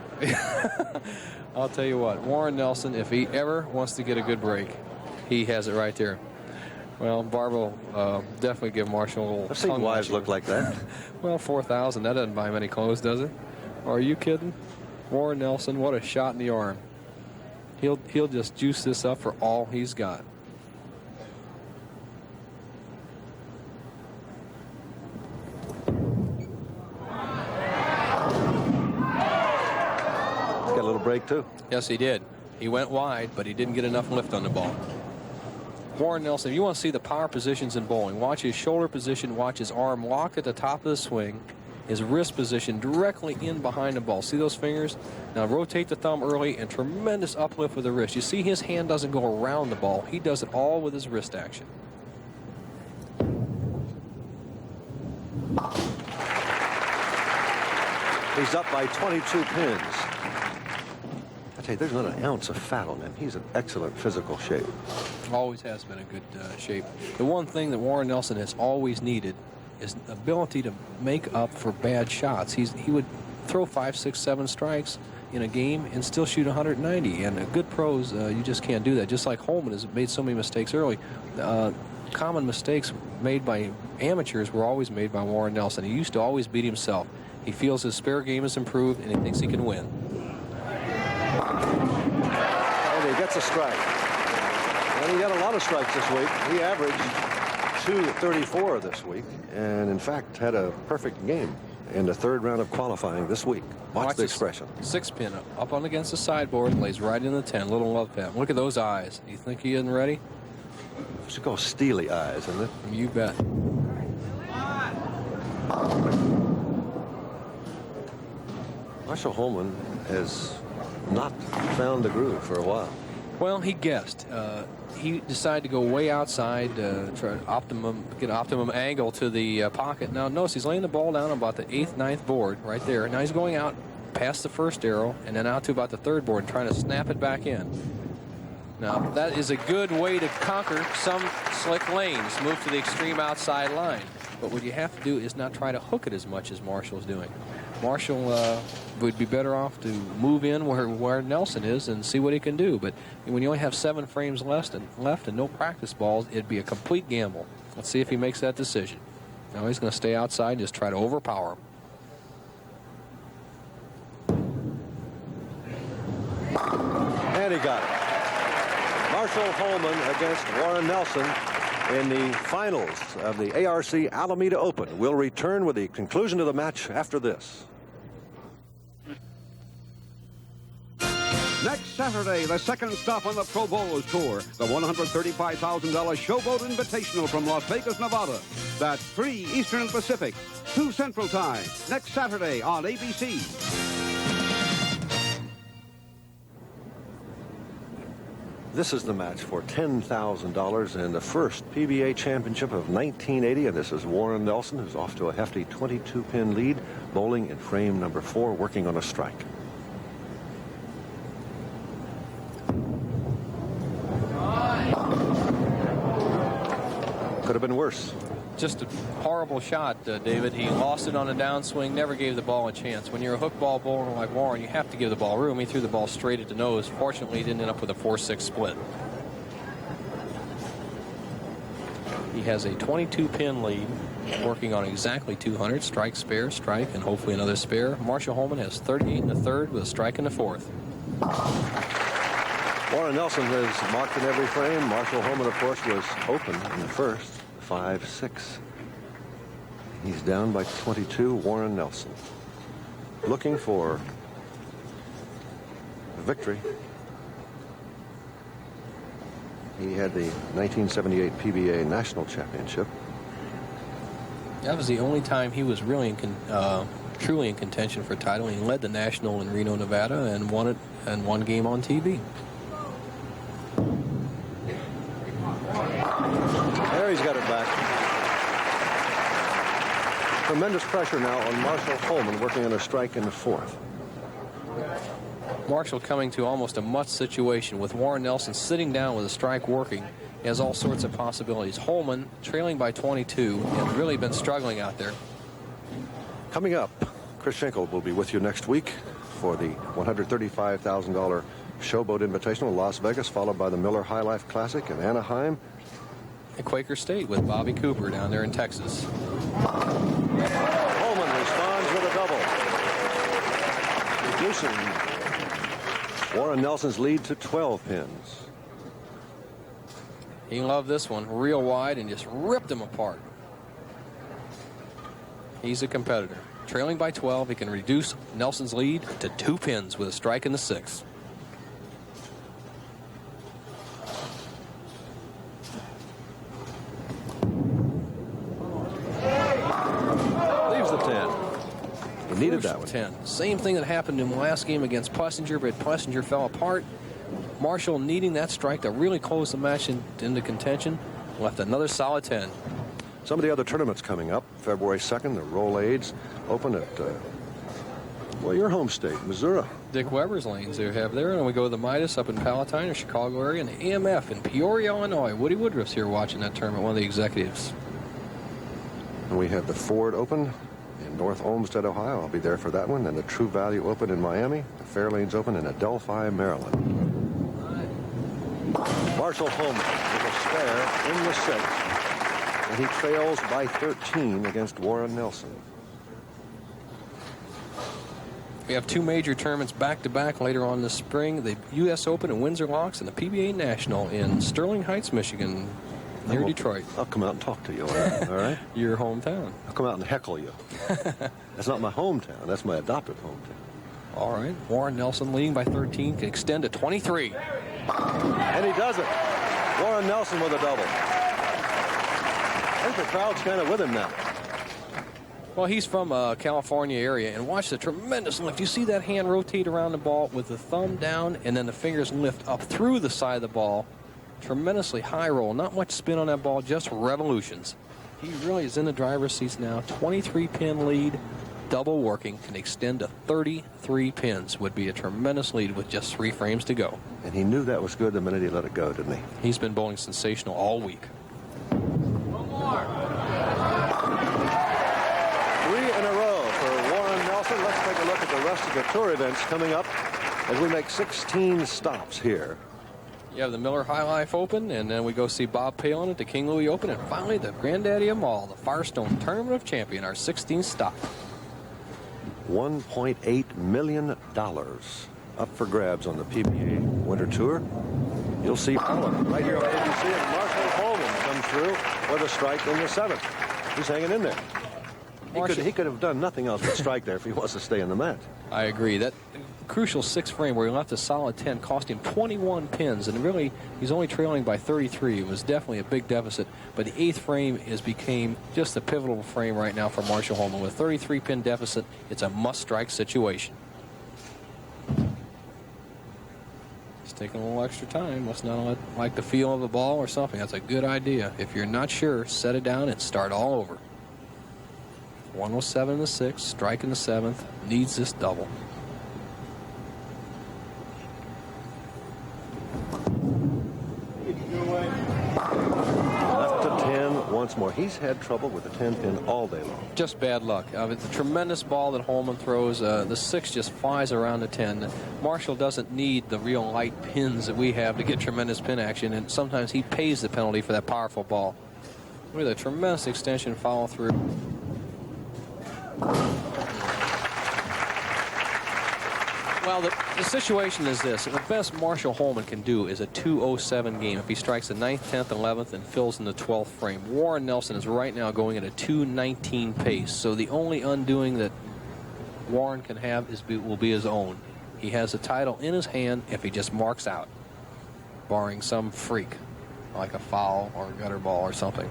I'll tell you what, Warren Nelson, if he ever wants to get a good break, he has it right there. Well, Barb will definitely give Marshall a little.
I've seen wives look like that.
Well, 4,000, that doesn't buy him any clothes, does it? Are you kidding? Warren Nelson, what a shot in the arm. He'll just juice this up for all he's got.
He's got a little break, too.
Yes, he did. He went wide, but he didn't get enough lift on the ball. Warren Nelson, if you want to see the power positions in bowling, watch his shoulder position, watch his arm locked at the top of the swing, his wrist position directly in behind the ball. See those fingers? Now rotate the thumb early and tremendous uplift with the wrist. You see his hand doesn't go around the ball. He does it all with his wrist action.
He's up by 22 pins. I tell you, there's not an ounce of fat on him. He's in excellent physical shape.
Always has been a good shape. The one thing that Warren Nelson has always needed is the ability to make up for bad shots. He would throw 5, 6, 7 strikes in a game and still shoot 190. And good pros, you just can't do that. Just like Holman has made so many mistakes early. Common mistakes made by amateurs were always made by Warren Nelson. He used to always beat himself. He feels his spare game has improved and he thinks he can win.
And he gets a strike. And he got a lot of strikes this week. He averaged .234 this week, and in fact had a perfect game in the 3rd round of qualifying this week. Watch the expression.
6-pin up on against the sideboard, lays right in the 10. Little love tap. Look at those eyes. You think he isn't ready?
Should go steely eyes, isn't it?
You bet.
Marshall Holman has not found the groove for a while.
Well, he guessed. He decided to go way outside, try to get an optimum angle to the pocket. Now, notice he's laying the ball down on about the 8th, 9th board right there. Now he's going out past the 1st arrow and then out to about the 3rd board and trying to snap it back in. Now, that is a good way to conquer some slick lanes, move to the extreme outside line. But what you have to do is not try to hook it as much as Marshall's doing. Marshall would be better off to move in where Nelson is and see what he can do. But when you only have 7 frames left and no practice balls, it'd be a complete gamble. Let's see if he makes that decision. Now he's going to stay outside and just try to overpower him.
And he got it. Marshall Holman against Warren Nelson in the finals of the ARC Alameda Open. We'll return with the conclusion of the match after this.
Next Saturday, the second stop on the Pro Bowlers Tour, the $135,000 Showboat Invitational from Las Vegas, Nevada. That's 3 Eastern and Pacific, 2 Central Time, next Saturday on ABC.
This is the match for $10,000 in the first PBA championship of 1980, and this is Warren Nelson, who's off to a hefty 22-pin lead, bowling in frame number 4, working on a strike. Could have been worse.
Just a horrible shot, David. He lost it on a downswing, never gave the ball a chance. When you're a hook ball bowler like Warren, you have to give the ball room. He threw the ball straight at the nose. Fortunately, he didn't end up with a 4-6 split. He has a 22-pin lead, working on exactly 200. Strike, spare, strike, and hopefully another spare. Marshall Holman has 38 in the 3rd with a strike in the 4th.
Warren Nelson has marked in every frame. Marshall Holman, of course, was open in the 1st. 5-6. He's down by 22. Warren Nelson. looking for a victory. He had the 1978 PBA National Championship.
That was the only time he was really truly in contention for a title. He led the National in Reno, Nevada, and won it and one game on TV.
There he's got it back. Tremendous pressure now on Marshall Holman, working on a strike in the fourth.
Marshall coming to almost a mutt situation with Warren Nelson sitting down with a strike working. He has all sorts of possibilities. Holman trailing by 22 and really been struggling out there.
Coming up, Chris Schenkel will be with you next week for the $135,000 Showboat Invitational in Las Vegas, followed by the Miller High Life Classic in Anaheim.
At Quaker State with Bobby Cooper down there in Texas.
Holman responds with a double, reducing Warren Nelson's lead to 12 pins.
He loved this one real wide and just ripped him apart. He's a competitor. Trailing by 12, he can reduce Nelson's lead to 2 pins with a strike in the sixth.
Leaves the 10. He needed that one.
10. Same thing that happened in the last game against Plessinger, but Plessinger fell apart. Marshall needing that strike to really close the match into contention. Left another solid 10.
Some of the other tournaments coming up. February 2nd, the Rolaids Open at, well, your home state, Missouri.
Dick Weber's lanes they have there. And we go to the Midas up in Palatine or Chicago area. And the AMF in Peoria, Illinois. Woody Woodruff's here watching that tournament, one of the executives.
And we have the Ford Open in North Olmsted, Ohio. I'll be there for that one. And the True Value Open in Miami. The Fairlanes Open in Adelphi, Maryland. Marshall Holman with a spare in the sixth. And he trails by 13 against Warren Nelson.
We have 2 major tournaments back-to-back later on this spring. The U.S. Open in Windsor Locks and the PBA National in Sterling Heights, Michigan, near Detroit.
I'll come out and talk to you, all right?
Your hometown.
I'll come out and heckle you. That's not my hometown. That's my adopted hometown.
All right. Warren Nelson leading by 13 can extend to 23.
And he does it. Warren Nelson with a double. I think the crowd's kind of with him now.
Well, he's from California area, and watch the tremendous lift. You see that hand rotate around the ball with the thumb down, and then the fingers lift up through the side of the ball. Tremendously high roll. Not much spin on that ball, just revolutions. He really is in the driver's seats now. 23-pin lead, double working, can extend to 33 pins. Would be a tremendous lead with just 3 frames to go.
And he knew that was good the minute he let it go, didn't he?
He's been bowling sensational all week.
3 in a row for Warren Nelson. Let's take a look at the rest of the tour events coming up as we make 16 stops here.
You have the Miller High Life Open, and then we go see Bob Palin at the King Louis Open, and finally the granddaddy of them all, the Firestone Tournament of Champion, our 16th stop.
$1.8 million up for grabs on the PBA Winter Tour. You'll see Palin right here on ABC, and Marshall Holman comes through with a strike in the 7th. He's hanging in there. He could have done nothing else but strike there if he wants to stay in the match.
I agree. That crucial 6th frame where he left a solid 10 cost him 21 pins, and really he's only trailing by 33. It was definitely a big deficit, but the 8th frame became just a pivotal frame right now for Marshall Holman. With a 33-pin deficit, it's a must-strike situation. He's taking a little extra time. Must not like the feel of the ball or something. That's a good idea. If you're not sure, set it down and start all over. 107 in the 6th, strike in the 7th, needs this double.
Left to 10 once more. He's had trouble with the 10-pin all day long.
Just bad luck. It's a tremendous ball that Holman throws. The 6 just flies around the 10. Marshall doesn't need the real light pins that we have to get tremendous pin action, and sometimes he pays the penalty for that powerful ball. With a tremendous extension follow through. Well, the situation is this. The best Marshall Holman can do is a 2:07 game if he strikes the 9th, 10th, 11th, and fills in the 12th frame. Warren Nelson is right now going at a 2:19 pace. So the only undoing that Warren can have will be his own. He has the title in his hand if he just marks out, barring some freak, like a foul or a gutter ball or something.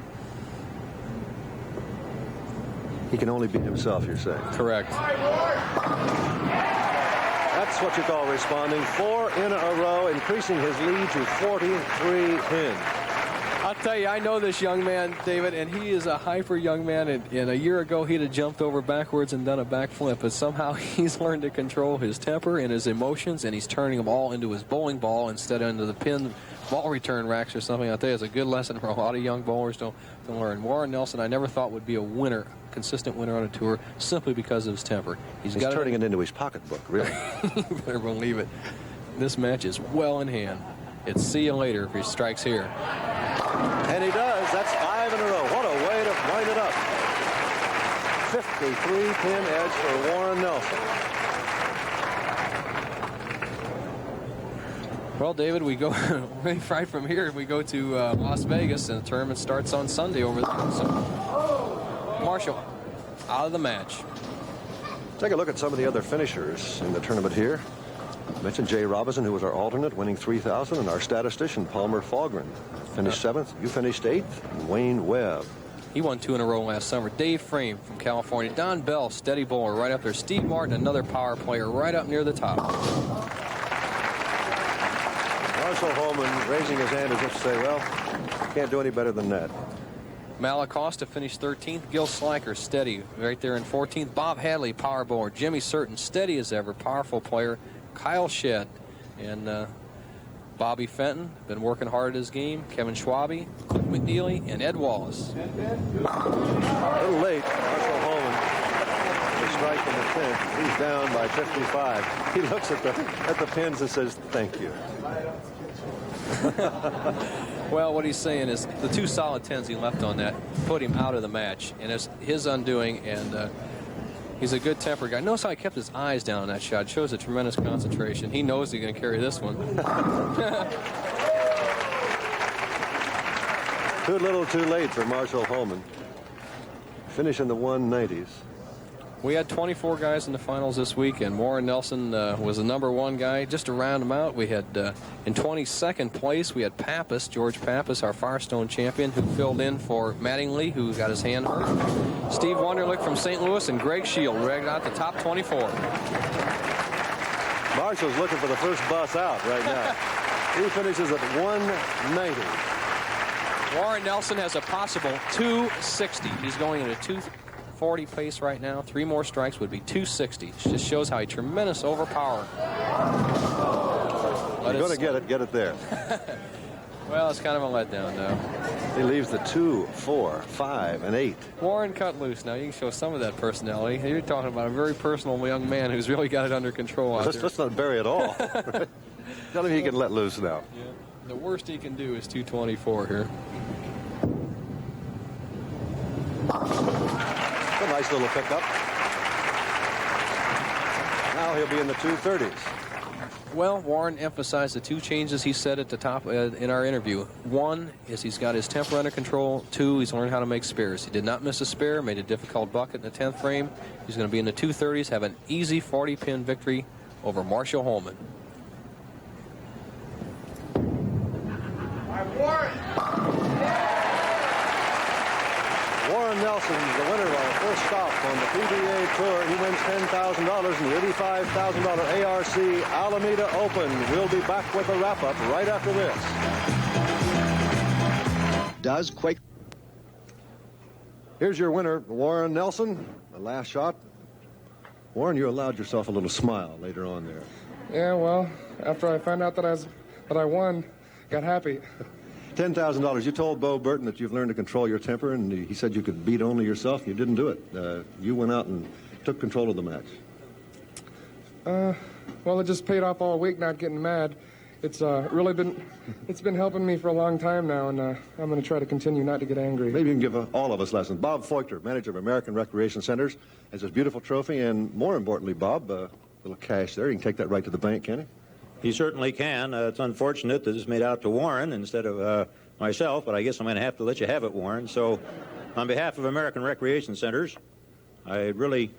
He can only be himself, you're saying?
Correct.
That's what you call responding. 4 in a row, increasing his lead to 43 pins.
I'll tell you, I know this young man, David, and he is a hyper young man. And a year ago, he'd have jumped over backwards and done a backflip. But somehow he's learned to control his temper and his emotions, and he's turning them all into his bowling ball instead of into the pin ball return racks or something. I'll tell you, it's a good lesson for a lot of young bowlers to learn. Warren Nelson, I never thought would be a winner, consistent winner on a tour, simply because of his temper. He's
turning it into his pocketbook, really.
You better believe it. This match is well in hand. It's see you later if he strikes here.
And he does. That's 5 in a row. What a way to wind it up. 53 pin edge for Warren Nelson.
Well, David, we go right from here. We go to Las Vegas, and the tournament starts on Sunday over there. So, Marshall, out of the match.
Take a look at some of the other finishers in the tournament here. I mentioned Jay Robinson, who was our alternate, winning 3,000, and our statistician, Palmer Fahlgren, finished 7th. You finished 8th. And Wayne Webb.
He won 2 in a row last summer. Dave Frame from California. Don Bell, steady bowler, right up there. Steve Martin, another power player, right up near the top.
Marshall Holman raising his hand as if to say, well, can't do any better than that.
Malacosta finished 13th. Gil Slacker, steady, right there in 14th. Bob Hadley, power bowler. Jimmy Certain, steady as ever, powerful player. Kyle Shedd and Bobby Fenton, been working hard at his game. Kevin Schwabe, Cliff McNeely, and Ed Wallace.
A little late, Marshall Holman, to strike in the 10th. He's down by 55. He looks at the pins and says, thank you.
Well, what he's saying is the 2 solid 10s he left on that put him out of the match, and it's his undoing, and he's a good-tempered guy. Notice how he kept his eyes down on that shot. It shows a tremendous concentration. He knows he's going to carry this one.
Too little, too late for Marshall Holman. Finish in the 190s.
We had 24 guys in the finals this week, and Warren Nelson was the #1 guy. Just to round them out, we had in 22nd place, we had Pappas, George Pappas, our Firestone champion, who filled in for Mattingly, who got his hand hurt. Steve Wunderlich from St. Louis, and Greg Shield ragged out the top 24.
Marshall's looking for the first bus out right now. He finishes at 190.
Warren Nelson has a possible 260. He's going at a 240 pace right now. 3 more strikes would be 260. It just shows how a tremendous overpower.
You're going to get it there.
Well, it's kind of a letdown now.
He leaves the 2, 4, 5, and 8.
Warren cut loose. Now you can show some of that personality. You're talking about a very personal young man who's really got it under control out there.
Let's not bury it all. Tell him he can let loose now.
Yeah. The worst he can do is 224 here.
A nice little pickup. Now he'll be in the 230s.
Well, Warren emphasized the 2 changes he said at the top in our interview. 1 is he's got his temper under control. 2, he's learned how to make spares. He did not miss a spare, made a difficult bucket in the 10th frame. He's going to be in the 230s, have an easy 40-pin victory over Marshall Holman.
Warren Nelson, the winner of our first stop on the PBA Tour. He wins $10,000 in the $85,000 ARC Alameda Open. We'll be back with a wrap-up right after this.
Does quake.
Here's your winner, Warren Nelson. The last shot. Warren, you allowed yourself a little smile later on there.
Yeah, well, after I found out that I won, got happy.
$10,000. You told Bo Burton that you've learned to control your temper, and he said you could beat only yourself, and you didn't do it. You went out and took control of the match.
Well, it just paid off all week not getting mad. It's really been helping me for a long time now, and I'm going to try to continue not to get angry.
Maybe you can give all of us lessons. Bob Feuchter, manager of American Recreation Centers, has this beautiful trophy, and more importantly, Bob, a little cash there. You can take that right to the bank, can he?
He certainly can. It's unfortunate that it's made out to Warren instead of myself, but I guess I'm going to have to let you have it, Warren. So on behalf of American Recreation Centers, I really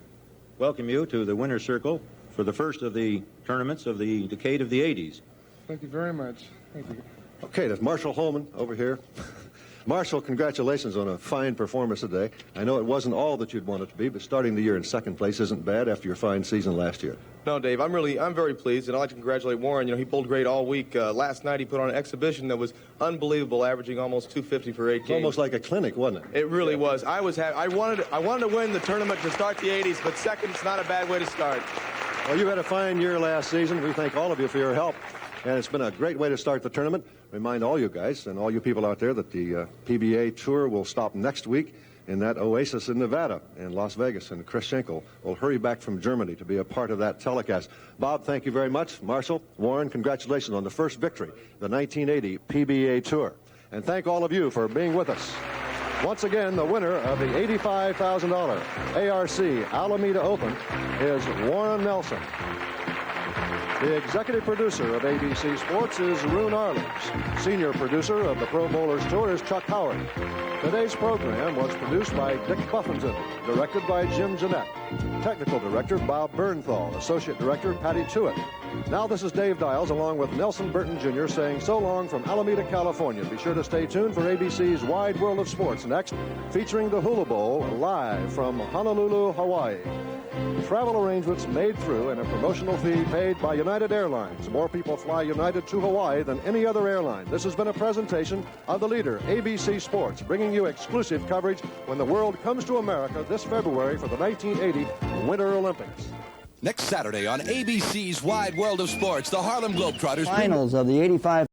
welcome you to the winner's circle for the first of the tournaments of the decade of the 80s.
Thank you very much. Thank you.
Okay, there's Marshall Holman over here. Marshall, congratulations on a fine performance today. I know it wasn't all that you'd want it to be, but starting the year in second place isn't bad after your fine season last year.
No, Dave, I'm very pleased, and I'd like to congratulate Warren. You know, he bowled great all week. Last night he put on an exhibition that was unbelievable, averaging almost 250 for 8 games.
Almost like a clinic, wasn't it?
It really was. I wanted to win the tournament to start the 80s, but second's not a bad way to start.
Well, you had a fine year last season. We thank all of you for your help. And it's been a great way to start the tournament. Remind all you guys and all you people out there that the PBA tour will stop next week in that oasis in Nevada, in Las Vegas. And Chris Schenkel will hurry back from Germany to be a part of that telecast. Bob, thank you very much. Marshall, Warren, congratulations on the first victory, the 1980 PBA tour. And thank all of you for being with us. Once again, the winner of the $85,000 ARC Alameda Open is Warren Nelson. The executive producer of ABC Sports is Roone Arledge. Senior producer of the Pro Bowlers Tour is Chuck Howard. Today's program was produced by Dick Buffington, directed by Jim Jeanette. Technical director Bob Bernthal, associate director Patty Tewitt. Now this is Dave Dials along with Nelson Burton Jr. saying so long from Alameda, California. Be sure to stay tuned for ABC's Wide World of Sports next, featuring the Hula Bowl live from Honolulu, Hawaii. Travel arrangements made through and a promotional fee paid by United Airlines. More people fly United to Hawaii than any other airline. This has been a presentation of the leader, ABC Sports, bringing you exclusive coverage when the world comes to America this February for the 1980 Winter Olympics.
Next Saturday on ABC's Wide World of Sports, the Harlem Globetrotters
finals of the 85